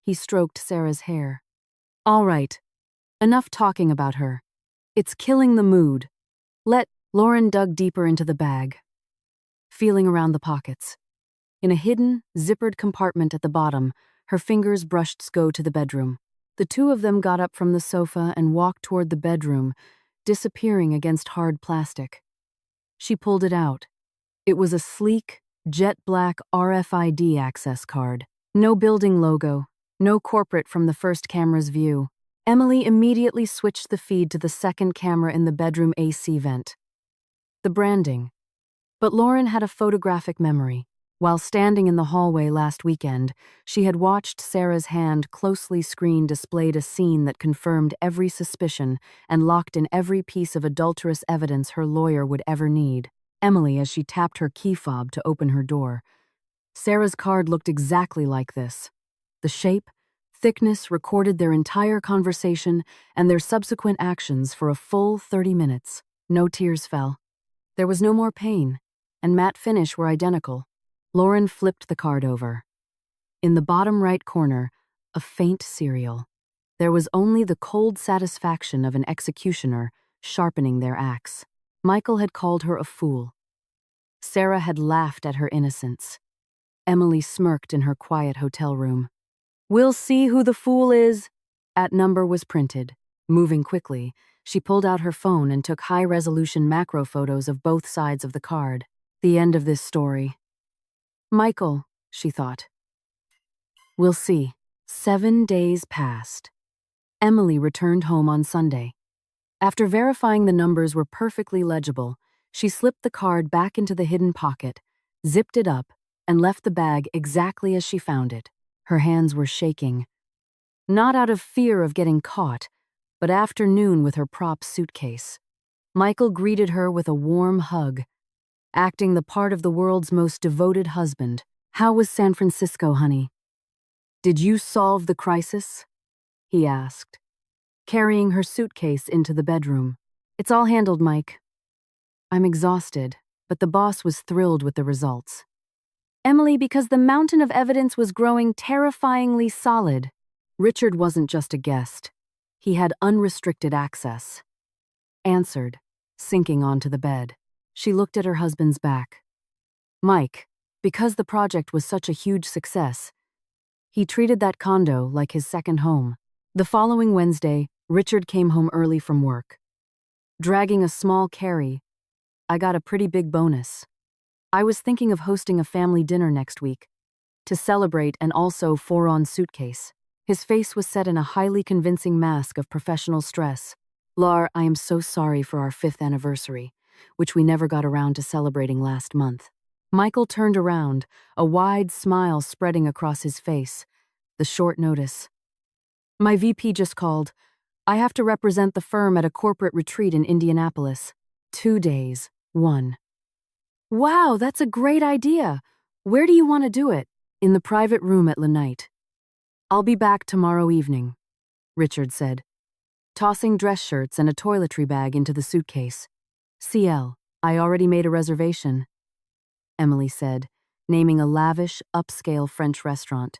He stroked Sarah's hair. All right, enough talking about her. It's killing the mood. Lauren dug deeper into the bag, feeling around the pockets. In a hidden, zippered compartment at the bottom, her fingers brushed go to the bedroom. The two of them got up from the sofa and walked toward the bedroom, disappearing against hard plastic. She pulled it out. It was a sleek, jet black RFID access card. No building logo, no corporate from the first camera's view. Emily immediately switched the feed to the second camera in the bedroom AC vent. The branding. But Lauren had a photographic memory. While standing in the hallway last weekend, she had watched Sarah's hand closely screen displayed a scene that confirmed every suspicion and locked in every piece of adulterous evidence her lawyer would ever need. Emily, as she tapped her key fob to open her door. Sarah's card looked exactly like this. The shape, thickness recorded their entire conversation and their subsequent actions for a full 30 minutes. No tears fell. There was no more pain, and matte finish were identical. Lauren flipped the card over. In the bottom right corner, a faint serial. There was only the cold satisfaction of an executioner sharpening their axe. Michael had called her a fool. Sarah had laughed at her innocence. Emily smirked in her quiet hotel room. We'll see who the fool is. At number was printed. Moving quickly, she pulled out her phone and took high-resolution macro photos of both sides of the card. The end of this story. Michael, she thought. We'll see. 7 days passed. Emily returned home on Sunday. After verifying the numbers were perfectly legible, she slipped the card back into the hidden pocket, zipped it up, and left the bag exactly as she found it. Her hands were shaking. Not out of fear of getting caught, but afternoon with her prop suitcase. Michael greeted her with a warm hug, acting the part of the world's most devoted husband. How was San Francisco, honey? Did you solve the crisis? He asked, carrying her suitcase into the bedroom. It's all handled, Mike. I'm exhausted, but the boss was thrilled with the results. Emily, because the mountain of evidence was growing terrifyingly solid. Richard wasn't just a guest. He had unrestricted access. Answered, sinking onto the bed. She looked at her husband's back. Mike, because the project was such a huge success, he treated that condo like his second home. The following Wednesday, Richard came home early from work. Dragging a small carry, I got a pretty big bonus. I was thinking of hosting a family dinner next week, to celebrate and also four-on suitcase. His face was set in a highly convincing mask of professional stress. Lar, I am so sorry for our 5th anniversary, which we never got around to celebrating last month. Michael turned around, a wide smile spreading across his face. The short notice. My VP just called. I have to represent the firm at a corporate retreat in Indianapolis. 2 days. 1. Wow, that's a great idea. Where do you want to do it? In the private room at Lenite. I'll be back tomorrow evening. Richard said, tossing dress shirts and a toiletry bag into the suitcase. CL, I already made a reservation, Emily said, naming a lavish, upscale French restaurant.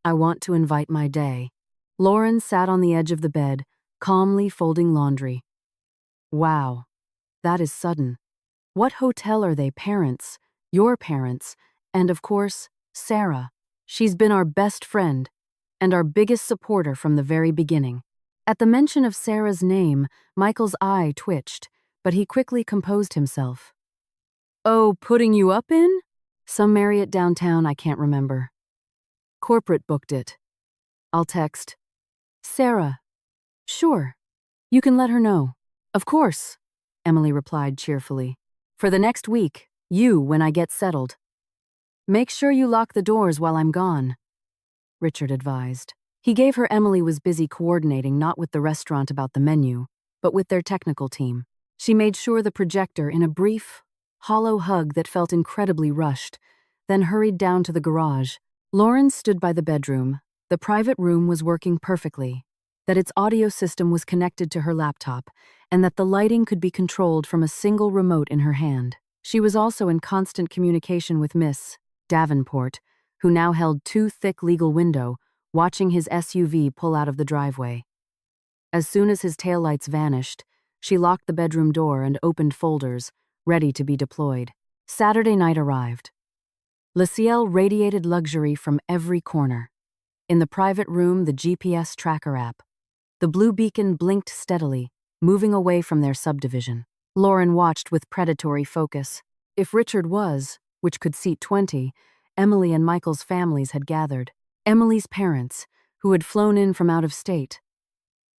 I want to invite my day. Lauren sat on the edge of the bed, calmly folding laundry. Wow, that is sudden. What hotel are they? Parents, your parents, and of course, Sarah. She's been our best friend and our biggest supporter from the very beginning. At the mention of Sarah's name, Michael's eye twitched, but he quickly composed himself. Oh, putting you up in? Some Marriott downtown, I can't remember. Corporate booked it. I'll text. Sarah. Sure. You can let her know. Of course, Emily replied cheerfully. For the next week, when I get settled. Make sure you lock the doors while I'm gone, Richard advised. He gave her Emily was busy coordinating not with the restaurant about the menu, but with their technical team. She made sure the projector in a brief, hollow hug that felt incredibly rushed, then hurried down to the garage. Lauren stood by the bedroom. The private room was working perfectly, that its audio system was connected to her laptop, and that the lighting could be controlled from a single remote in her hand. She was also in constant communication with Miss Davenport, who now held two thick legal windows, watching his SUV pull out of the driveway. As soon as his taillights vanished, she locked the bedroom door and opened folders, ready to be deployed. Saturday night arrived. Le Ciel radiated luxury from every corner. In the private room, the GPS tracker app. The blue beacon blinked steadily, moving away from their subdivision. Lauren watched with predatory focus. If Richard was, which could seat 20, Emily and Michael's families had gathered. Emily's parents, who had flown in from out of state.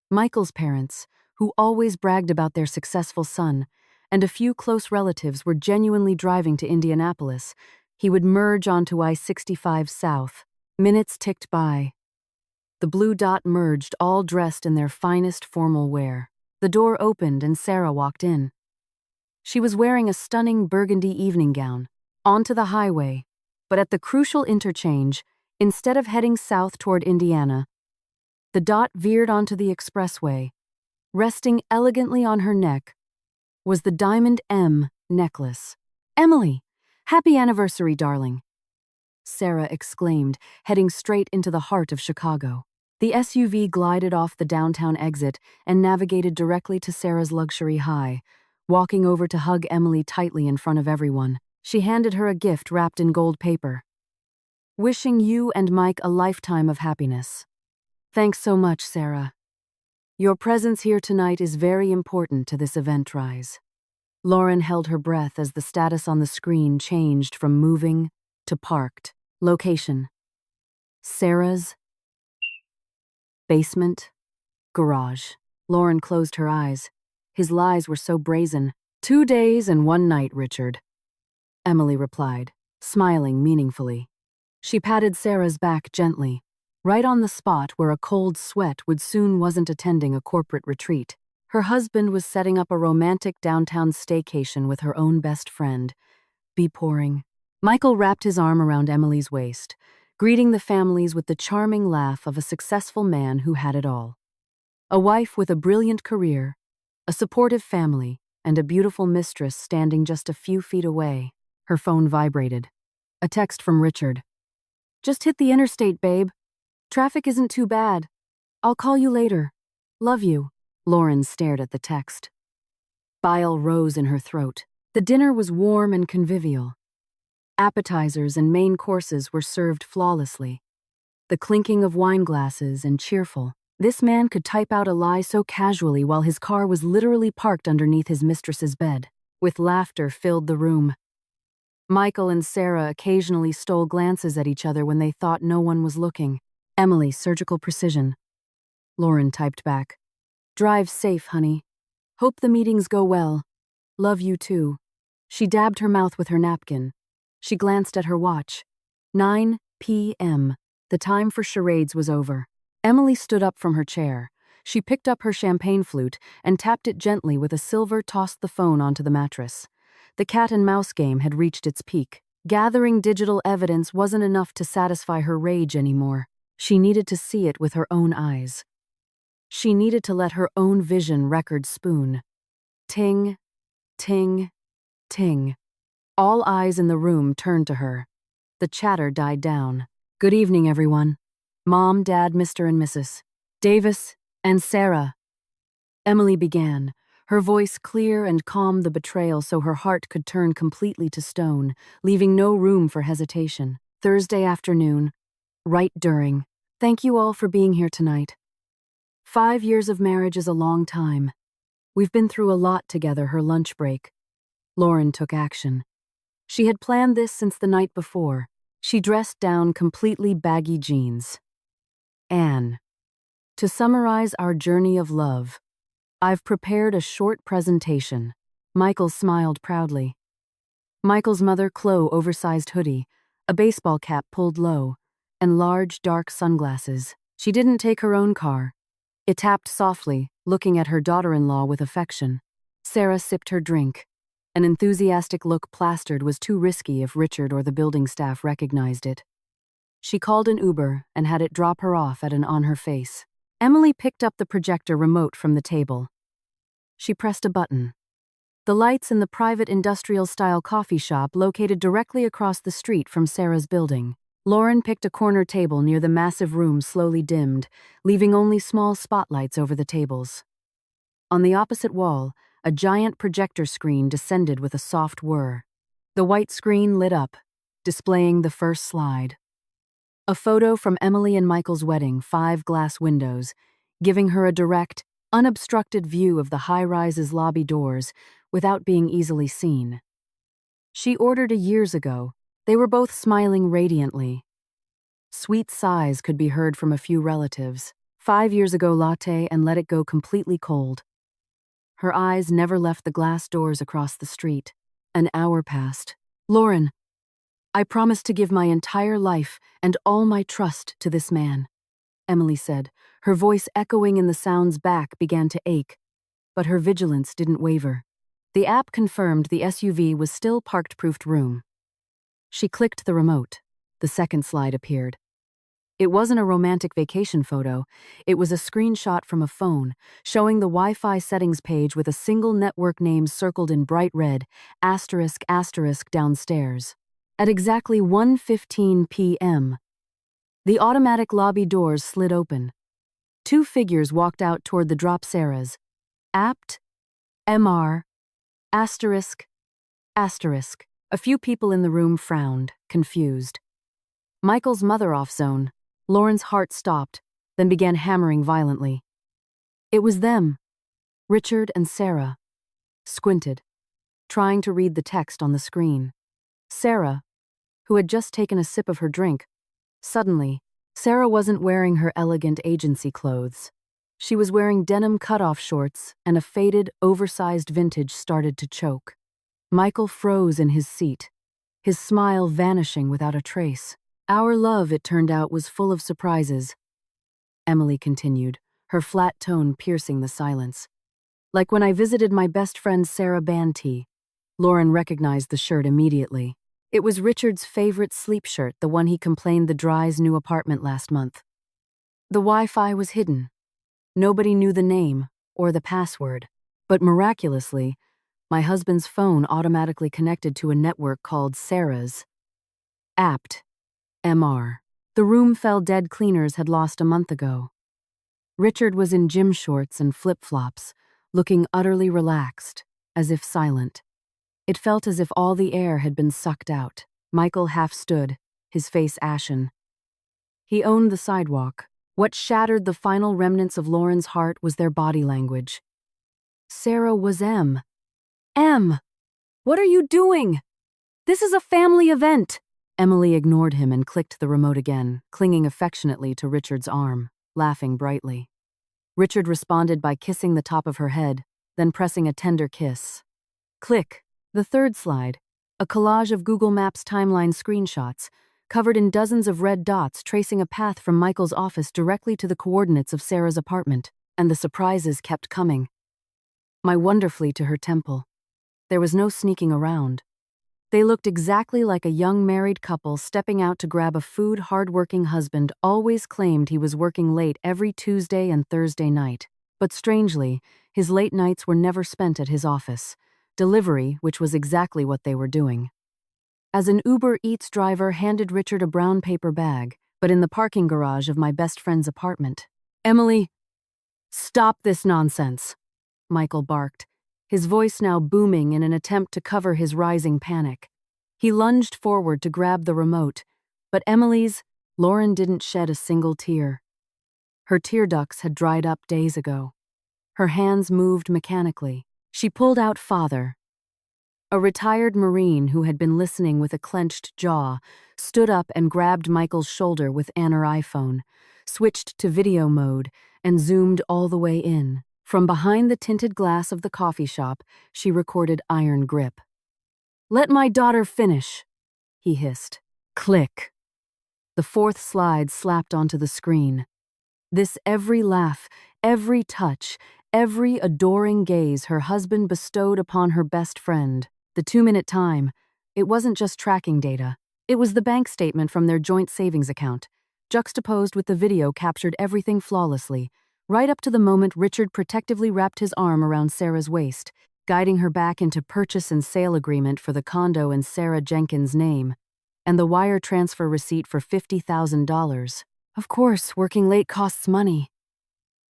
Michael's parents, who always bragged about their successful son, and a few close relatives were genuinely driving to Indianapolis. He would merge onto I-65 South. Minutes ticked by. The blue dot merged, all dressed in their finest formal wear. The door opened and Sarah walked in. She was wearing a stunning burgundy evening gown. Onto the highway, but at the crucial interchange, instead of heading south toward Indiana, the dot veered onto the expressway. Resting elegantly on her neck was the Diamond M necklace. Emily, happy anniversary, darling, Sarah exclaimed, heading straight into the heart of Chicago. The SUV glided off the downtown exit and navigated directly to Sarah's luxury high, walking over to hug Emily tightly in front of everyone. She handed her a gift wrapped in gold paper. Wishing you and Mike a lifetime of happiness. Thanks so much, Sarah. Your presence here tonight is very important to this event rise. Lauren held her breath as the status on the screen changed from moving to parked. Location: Sarah's basement, garage. Lauren closed her eyes. His lies were so brazen. 2 days and 1 night, Richard, Emily replied, smiling meaningfully. She patted Sarah's back gently, right on the spot where a cold sweat would soon wasn't attending a corporate retreat. Her husband was setting up a romantic downtown staycation with her own best friend. Be pouring. Michael wrapped his arm around Emily's waist, greeting the families with the charming laugh of a successful man who had it all. A wife with a brilliant career, a supportive family, and a beautiful mistress standing just a few feet away. Her phone vibrated. A text from Richard. Just hit the interstate, babe. Traffic isn't too bad. I'll call you later. Love you. Lauren stared at the text. Bile rose in her throat. The dinner was warm and convivial. Appetizers and main courses were served flawlessly. The clinking of wine glasses and cheerful. This man could type out a lie so casually while his car was literally parked underneath his mistress's bed. With laughter filled the room. Michael and Sarah occasionally stole glances at each other when they thought no one was looking. Emily, surgical precision. Lauren typed back. Drive safe, honey. Hope the meetings go well. Love you too. She dabbed her mouth with her napkin. She glanced at her watch. 9 p.m. The time for charades was over. Emily stood up from her chair. She picked up her champagne flute and tapped it gently with a silver, tossed the phone onto the mattress. The cat and mouse game had reached its peak. Gathering digital evidence wasn't enough to satisfy her rage anymore. She needed to see it with her own eyes. She needed to let her own vision record spoon. Ting, ting, ting. All eyes in the room turned to her. The chatter died down. Good evening, everyone. Mom, Dad, Mr. and Mrs. Davis, and Sarah. Emily began, her voice clear and calm the betrayal so her heart could turn completely to stone, leaving no room for hesitation. Thursday afternoon, right during. Thank you all for being here tonight. 5 years of marriage is a long time. We've been through a lot together. Her lunch break. Lauren took action. She had planned this since the night before. She dressed down completely baggy jeans. Anne. To summarize our journey of love, I've prepared a short presentation. Michael smiled proudly. Michael's mother, Chloe, oversized hoodie, a baseball cap pulled low, and large, dark sunglasses. She didn't take her own car. It tapped softly, looking at her daughter-in-law with affection. Sarah sipped her drink. An enthusiastic look plastered was too risky if Richard or the building staff recognized it. She called an Uber and had it drop her off at an on her face. Emily picked up the projector remote from the table. She pressed a button. The lights in the private industrial-style coffee shop located directly across the street from Sarah's building. Lauren picked a corner table near the massive room slowly dimmed, leaving only small spotlights over the tables. On the opposite wall, a giant projector screen descended with a soft whir. The white screen lit up, displaying the first slide. A photo from Emily and Michael's wedding, 5 glass windows, giving her a direct, unobstructed view of the high-rise's lobby doors without being easily seen. She ordered years ago. They were both smiling radiantly. Sweet sighs could be heard from a few relatives. 5 years ago latte and let it go completely cold. Her eyes never left the glass doors across the street. An hour passed. Lauren, I promise to give my entire life and all my trust to this man, Emily said. Her voice echoing in the sound's back began to ache, but her vigilance didn't waver. The app confirmed the SUV was still parked-proofed room. She clicked the remote. The second slide appeared. It wasn't a romantic vacation photo. It was a screenshot from a phone, showing the Wi-Fi settings page with a single network name circled in bright red, asterisk asterisk downstairs. At exactly 1:15 p.m., the automatic lobby doors slid open. 2 figures walked out toward the drop Sarah's. Apt, MR, asterisk, asterisk. A few people in the room frowned, confused. Michael's mother off zone. Lauren's heart stopped, then began hammering violently. It was them, Richard and Sarah. Squinted, trying to read the text on the screen. Sarah, who had just taken a sip of her drink, suddenly, Sarah wasn't wearing her elegant agency clothes. She was wearing denim cutoff shorts, and a faded, oversized vintage started to choke. Michael froze in his seat, his smile vanishing without a trace. Our love, it turned out, was full of surprises. Emily continued, her flat tone piercing the silence. Like when I visited my best friend Sarah Banty. Lauren recognized the shirt immediately. It was Richard's favorite sleep shirt, the one he complained the Dry's new apartment last month. The Wi-Fi was hidden. Nobody knew the name or the password, but miraculously, my husband's phone automatically connected to a network called Sarah's. Apt, MR. The room fell dead cleaners had lost a month ago. Richard was in gym shorts and flip-flops, looking utterly relaxed, as if silent. It felt as if all the air had been sucked out. Michael half stood, his face ashen. He owned the sidewalk. What shattered the final remnants of Lauren's heart was their body language. Sarah was M. M! What are you doing? This is a family event! Emily ignored him and clicked the remote again, clinging affectionately to Richard's arm, laughing brightly. Richard responded by kissing the top of her head, then pressing a tender kiss. Click. The third slide, a collage of Google Maps timeline screenshots, covered in dozens of red dots tracing a path from Michael's office directly to the coordinates of Sarah's apartment, and the surprises kept coming. My wonderfully to her temple. There was no sneaking around. They looked exactly like a young married couple stepping out to grab a food hard-working husband always claimed he was working late every Tuesday and Thursday night. But strangely, his late nights were never spent at his office. Delivery, which was exactly what they were doing. As an Uber Eats driver handed Richard a brown paper bag, but in the parking garage of my best friend's apartment. "Emily, stop this nonsense," Michael barked, his voice now booming in an attempt to cover his rising panic. He lunged forward to grab the remote, but Lauren didn't shed a single tear. Her tear ducts had dried up days ago. Her hands moved mechanically. She pulled out Father. A retired Marine who had been listening with a clenched jaw stood up and grabbed Michael's shoulder with her iPhone, switched to video mode, and zoomed all the way in. From behind the tinted glass of the coffee shop, she recorded iron grip. "Let my daughter finish," he hissed. Click. The fourth slide slapped onto the screen. This every laugh, every touch, every adoring gaze her husband bestowed upon her best friend. The 2-minute time, it wasn't just tracking data. It was the bank statement from their joint savings account. Juxtaposed with the video captured everything flawlessly, right up to the moment Richard protectively wrapped his arm around Sarah's waist, guiding her back into purchase and sale agreement for the condo in Sarah Jenkins' name, and the wire transfer receipt for $50,000. Of course, working late costs money.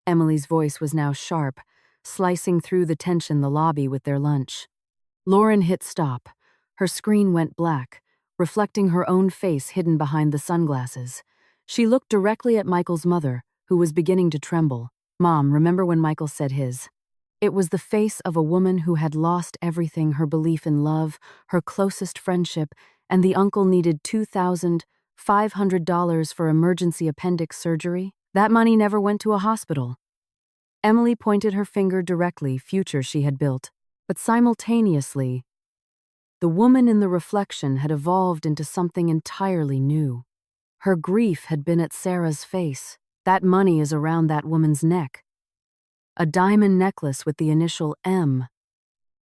Emily's voice was now sharp, slicing through the tension in the lobby with their lunch. Lauren hit stop. Her screen went black, reflecting her own face hidden behind the sunglasses. She looked directly at Michael's mother, who was beginning to tremble. "Mom, remember when Michael said his?" It was the face of a woman who had lost everything: her belief in love, her closest friendship, and the uncle needed $2,500 for emergency appendix surgery. That money never went to a hospital. Emily pointed her finger directly, future she had built. But simultaneously, the woman in the reflection had evolved into something entirely new. Her grief had been at Sarah's face. That money is around that woman's neck. A diamond necklace with the initial M.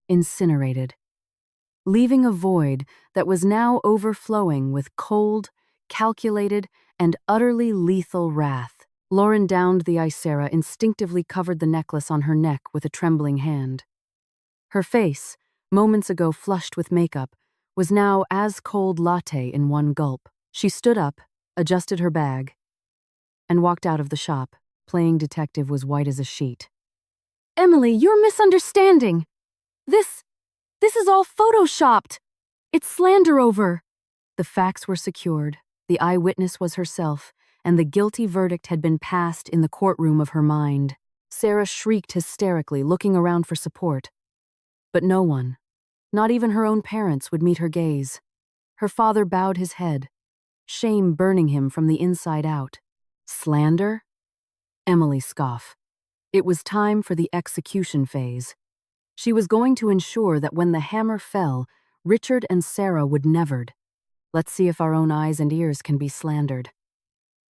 Incinerated. Leaving a void that was now overflowing with cold, calculated, and utterly lethal wrath. Lauren downed the ice. Sarah instinctively covered the necklace on her neck with a trembling hand. Her face, moments ago flushed with makeup, was now as cold latte in one gulp. She stood up, adjusted her bag, and walked out of the shop. Playing detective was white as a sheet. "Emily, you're misunderstanding. This is all photoshopped. It's slander over." The facts were secured. The eyewitness was herself, and the guilty verdict had been passed in the courtroom of her mind. Sarah shrieked hysterically, looking around for support. But no one, not even her own parents, would meet her gaze. Her father bowed his head, shame burning him from the inside out. Slander? Emily scoffed. It was time for the execution phase. She was going to ensure that when the hammer fell, Richard and Sarah would never. Let's see if our own eyes and ears can be slandered.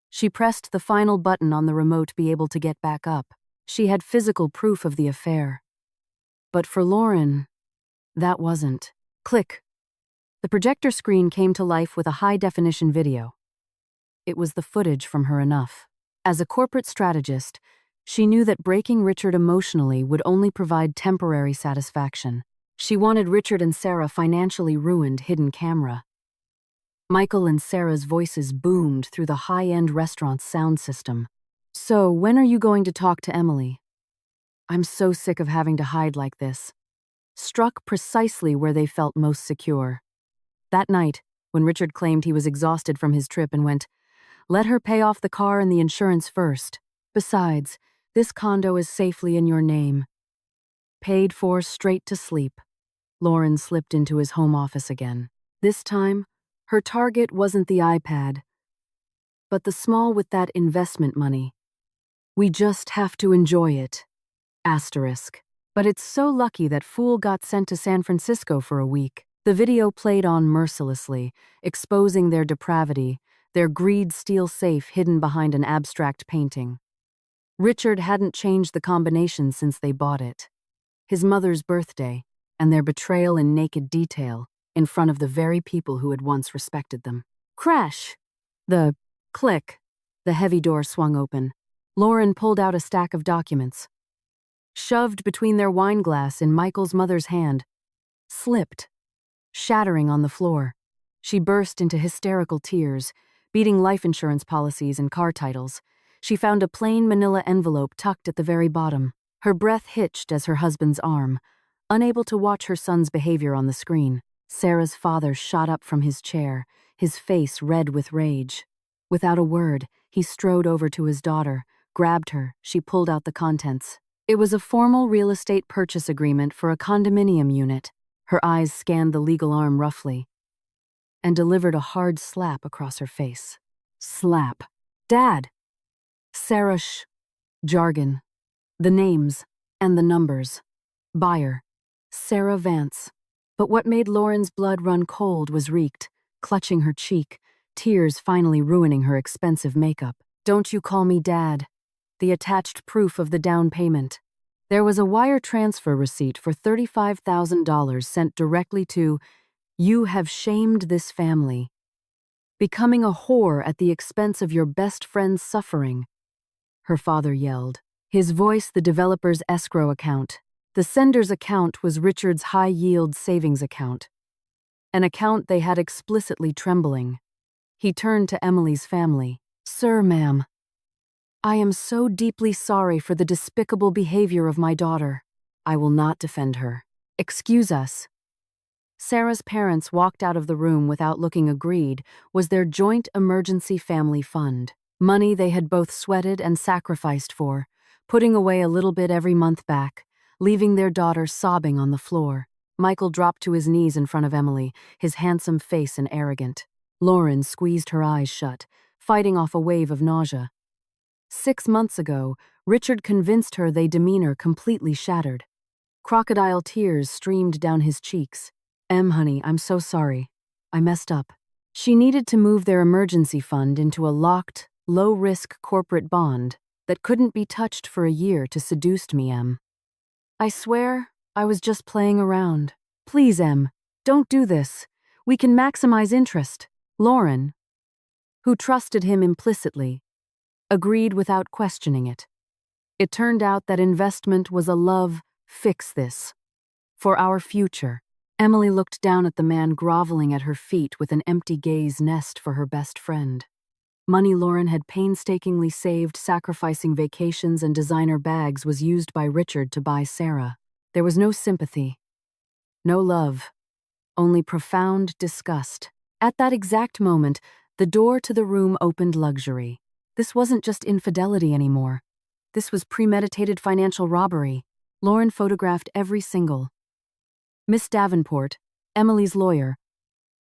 She pressed the final button on the remote to be able to get back up. She had physical proof of the affair. But for Lauren, that wasn't. Click. The projector screen came to life with a high-definition video. It was the footage from her enough. As a corporate strategist, she knew that breaking Richard emotionally would only provide temporary satisfaction. She wanted Richard and Sarah financially ruined hidden camera. Michael and Sarah's voices boomed through the high-end restaurant's sound system. "So, when are you going to talk to Emily? I'm so sick of having to hide like this." Struck precisely where they felt most secure. That night, when Richard claimed he was exhausted from his trip and went, "Let her pay off the car and the insurance first. Besides, this condo is safely in your name." Paid for straight to sleep, Lauren slipped into his home office again. This time, her target wasn't the iPad, but the small with that investment money. "We just have to enjoy it." Asterisk. But it's so lucky that fool got sent to San Francisco for a week. The video played on mercilessly, exposing their depravity, their greed steel safe hidden behind an abstract painting. Richard hadn't changed the combination since they bought it. His mother's birthday, and their betrayal in naked detail, in front of the very people who had once respected them. Crash! The click. The heavy door swung open. Lauren pulled out a stack of documents. Shoved between their wine glass in Michael's mother's hand. Slipped, shattering on the floor. She burst into hysterical tears, beating life insurance policies and car titles. She found a plain manila envelope tucked at the very bottom. Her breath hitched as her husband's arm, unable to watch her son's behavior on the screen. Sarah's father shot up from his chair, his face red with rage. Without a word, he strode over to his daughter, grabbed her. She pulled out the contents. It was a formal real estate purchase agreement for a condominium unit. Her eyes scanned the legal arm roughly and delivered a hard slap across her face. Slap. Dad! Sarah jargon. The names and the numbers. Buyer. Sarah Vance. But what made Lauren's blood run cold was Reeked, clutching her cheek, tears finally ruining her expensive makeup. Don't you call me Dad. The attached proof of the down payment. There was a wire transfer receipt for $35,000 sent directly to, "You have shamed this family. Becoming a whore at the expense of your best friend's suffering," her father yelled. His voice the developer's escrow account. The sender's account was Richard's high-yield savings account, an account they had explicitly trembling. He turned to Emily's family. "Sir, ma'am, I am so deeply sorry for the despicable behavior of my daughter. I will not defend her. Excuse us." Sarah's parents walked out of the room without looking agreed was their joint emergency family fund. Money they had both sweated and sacrificed for, putting away a little bit every month back, leaving their daughter sobbing on the floor. Michael dropped to his knees in front of Emily, his handsome face and arrogant. Lauren squeezed her eyes shut, fighting off a wave of nausea. 6 months ago, Richard convinced her their demeanor completely shattered. Crocodile tears streamed down his cheeks. Honey, I'm so sorry. I messed up." She needed to move their emergency fund into a locked, low-risk corporate bond that couldn't be touched for a year to seduce me, "I swear, I was just playing around. Please, don't do this. We can maximize interest." Lauren, who trusted him implicitly, agreed without questioning it. It turned out that investment was a love, fix this. For our future. Emily looked down at the man groveling at her feet with an empty gaze nest for her best friend. Money Lauren had painstakingly saved sacrificing vacations and designer bags was used by Richard to buy Sarah. There was no sympathy. No love. Only profound disgust. At that exact moment, the door to the room opened luxury. This wasn't just infidelity anymore. This was premeditated financial robbery. Lauren photographed every single. Miss Davenport, Emily's lawyer,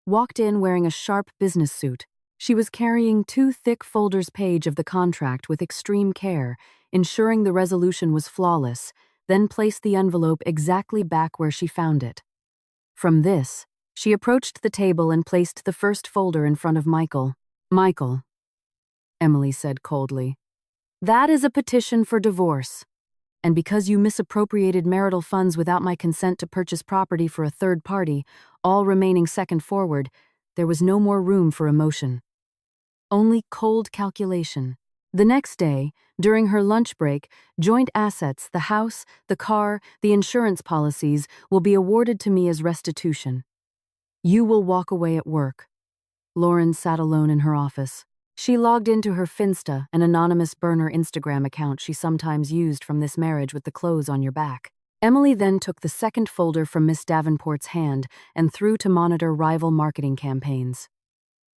walked in wearing a sharp business suit. She was carrying 2 thick folders page of the contract with extreme care, ensuring the resolution was flawless, then placed the envelope exactly back where she found it. From this, she approached the table and placed the first folder in front of Michael. "Michael," Emily said coldly, "that is a petition for divorce. And because you misappropriated marital funds without my consent to purchase property for a third party, all remaining second forward, there was no more room for emotion. Only cold calculation. The next day, during her lunch break, joint assets, the house, the car, the insurance policies, will be awarded to me as restitution. You will walk away at work." Lauren sat alone in her office. She logged into her Finsta, an anonymous burner Instagram account she sometimes used from this marriage with the clothes on your back. Emily then took the second folder from Miss Davenport's hand and threw to monitor rival marketing campaigns.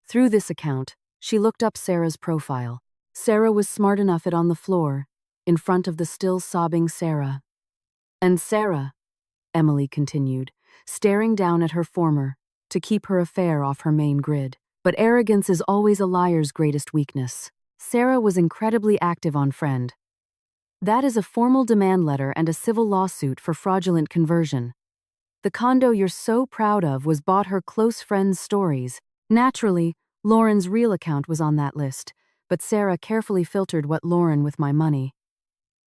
Through this account, she looked up Sarah's profile. Sarah was smart enough it on the floor, in front of the still sobbing Sarah. "And Sarah," Emily continued, staring down at her former, to keep her affair off her main grid. But arrogance is always a liar's greatest weakness. Sarah was incredibly active on Friend. That is a formal demand letter and a civil lawsuit for fraudulent conversion. The condo you're so proud of was bought her close friend's stories. Naturally, Lauren's real account was on that list, but Sarah carefully filtered what Lauren with my money.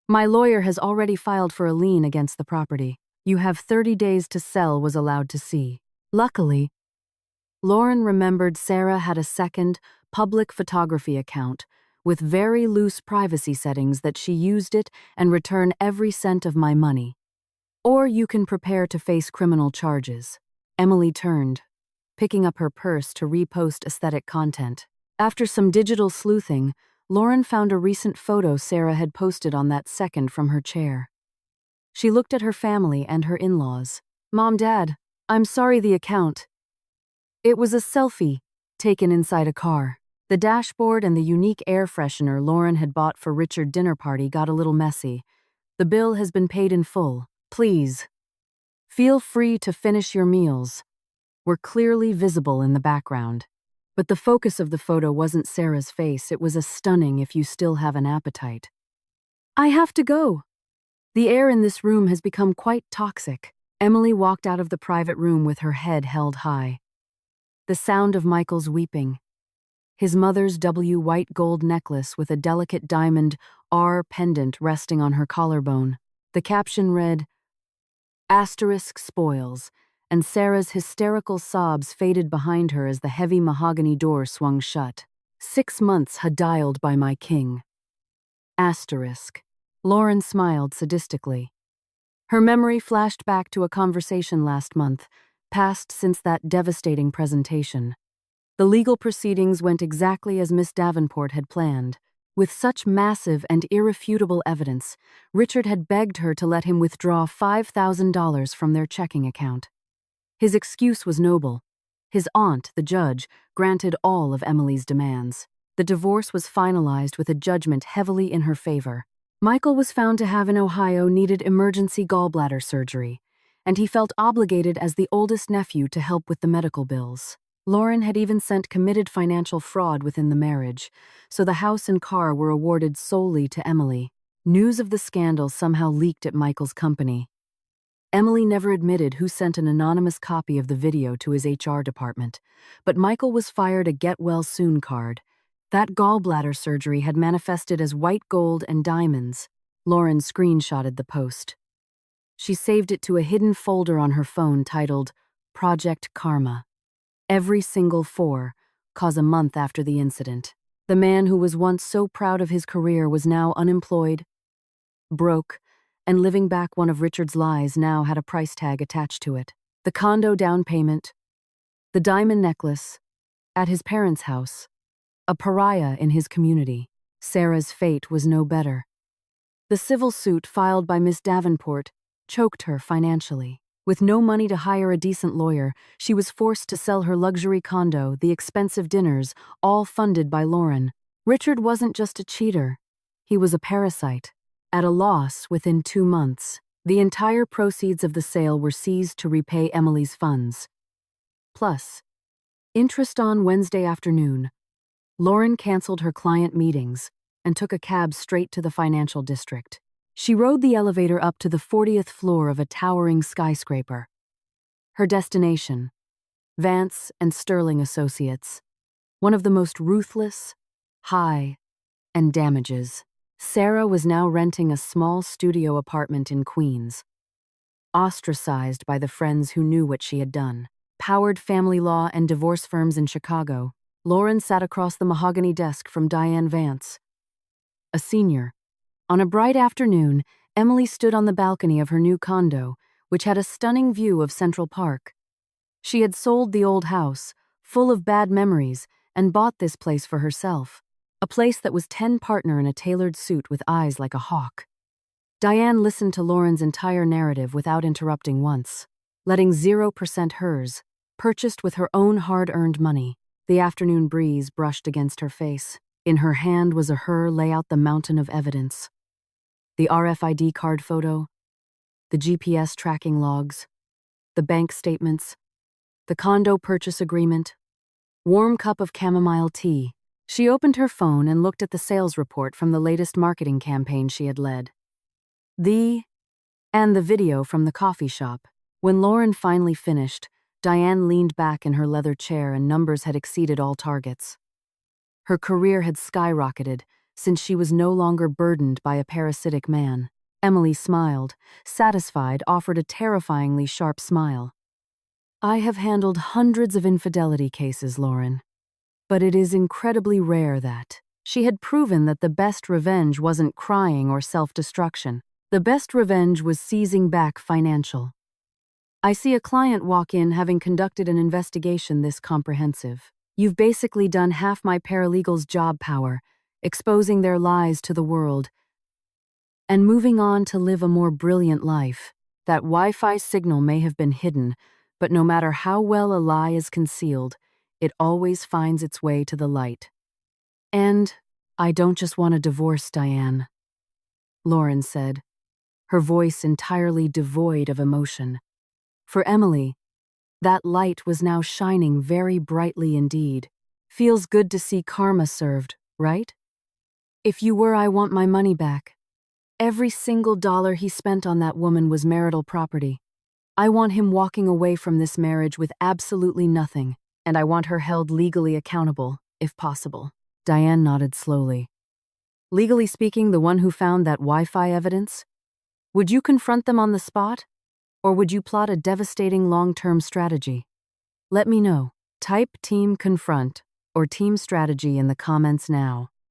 "My lawyer has already filed for a lien against the property. You have 30 days to sell," was allowed to see. Luckily, Lauren remembered Sarah had a second, public photography account with very loose privacy settings that she used it and return every cent of my money. Or you can prepare to face criminal charges. Emily turned, picking up her purse to repost aesthetic content. After some digital sleuthing, Lauren found a recent photo Sarah had posted on that second from her chair. She looked at her family and her in-laws. "Mom, Dad, I'm sorry the account." It was a selfie, taken inside a car. The dashboard and the unique air freshener Lauren had bought for Richard's dinner party got a little messy. "The bill has been paid in full. Please. Feel free to finish your meals," were clearly visible in the background. But the focus of the photo wasn't Sarah's face, it was a stunning "if you still have an appetite." "I have to go. The air in this room has become quite toxic." Emily walked out of the private room with her head held high. The sound of Michael's weeping. His mother's white gold necklace with a delicate diamond R pendant resting on her collarbone. The caption read, "Asterisk spoils," and Sarah's hysterical sobs faded behind her as the heavy mahogany door swung shut. "6 months had dialed by my king." Asterisk. Lauren smiled sadistically. Her memory flashed back to a conversation last month, passed since that devastating presentation. The legal proceedings went exactly as Miss Davenport had planned. With such massive and irrefutable evidence, Richard had begged her to let him withdraw $5,000 from their checking account. His excuse was noble. His aunt, the judge, granted all of Emily's demands. The divorce was finalized with a judgment heavily in her favor. Michael was found to have in Ohio needed emergency gallbladder surgery, and he felt obligated as the oldest nephew to help with the medical bills. Lauren had even sent committed financial fraud within the marriage, so the house and car were awarded solely to Emily. News of the scandal somehow leaked at Michael's company. Emily never admitted who sent an anonymous copy of the video to his HR department, but Michael was fired a get-well-soon card. That gallbladder surgery had manifested as white gold and diamonds. Lauren screenshotted the post. She saved it to a hidden folder on her phone titled Project Karma. Every single 4, cause a month after the incident. The man who was once so proud of his career was now unemployed, broke, and living back one of Richard's lies now had a price tag attached to it. The condo down payment, the diamond necklace, at his parents' house, a pariah in his community. Sarah's fate was no better. The civil suit filed by Miss Davenport choked her financially. With no money to hire a decent lawyer, she was forced to sell her luxury condo, the expensive dinners, all funded by Lauren. Richard wasn't just a cheater. He was a parasite. At a loss within 2 months, the entire proceeds of the sale were seized to repay Emily's funds. Plus, interest on Wednesday afternoon. Lauren canceled her client meetings and took a cab straight to the financial district. She rode the elevator up to the 40th floor of a towering skyscraper. Her destination, Vance and Sterling Associates, one of the most ruthless, high, and damages. Sarah was now renting a small studio apartment in Queens. Ostracized by the friends who knew what she had done. Powered family law and divorce firms in Chicago, Lauren sat across the mahogany desk from Diane Vance, a senior. On a bright afternoon, Emily stood on the balcony of her new condo, which had a stunning view of Central Park. She had sold the old house, full of bad memories, and bought this place for herself, a place that was 10 partner in a tailored suit with eyes like a hawk. Diane listened to Lauren's entire narrative without interrupting once, letting 0% hers, purchased with her own hard-earned money. The afternoon breeze brushed against her face. In her hand was her lay out the mountain of evidence. The RFID card photo, the GPS tracking logs, the bank statements, the condo purchase agreement, warm cup of chamomile tea. She opened her phone and looked at the sales report from the latest marketing campaign she had led. And the video from the coffee shop. When Lauren finally finished, Diane leaned back in her leather chair and numbers had exceeded all targets. Her career had skyrocketed since she was no longer burdened by a parasitic man. Emily smiled, satisfied, offered a terrifyingly sharp smile. I have handled hundreds of infidelity cases, Lauren. But it is incredibly rare that she had proven that the best revenge wasn't crying or self-destruction. The best revenge was seizing back financial. I see a client walk in having conducted an investigation this comprehensive. You've basically done half my paralegal's job power, exposing their lies to the world, and moving on to live a more brilliant life. That Wi-Fi signal may have been hidden, but no matter how well a lie is concealed, it always finds its way to the light. And I don't just want a divorce, Diane, Lauren said, her voice entirely devoid of emotion. For Emily, that light was now shining very brightly indeed. Feels good to see karma served, right? If you were, I want my money back. Every single dollar he spent on that woman was marital property. I want him walking away from this marriage with absolutely nothing, and I want her held legally accountable, if possible. Diane nodded slowly. Legally speaking, the one who found that Wi-Fi evidence? Would you confront them on the spot? Or would you plot a devastating long-term strategy? Let me know. Type Team Confront or Team Strategy in the comments now.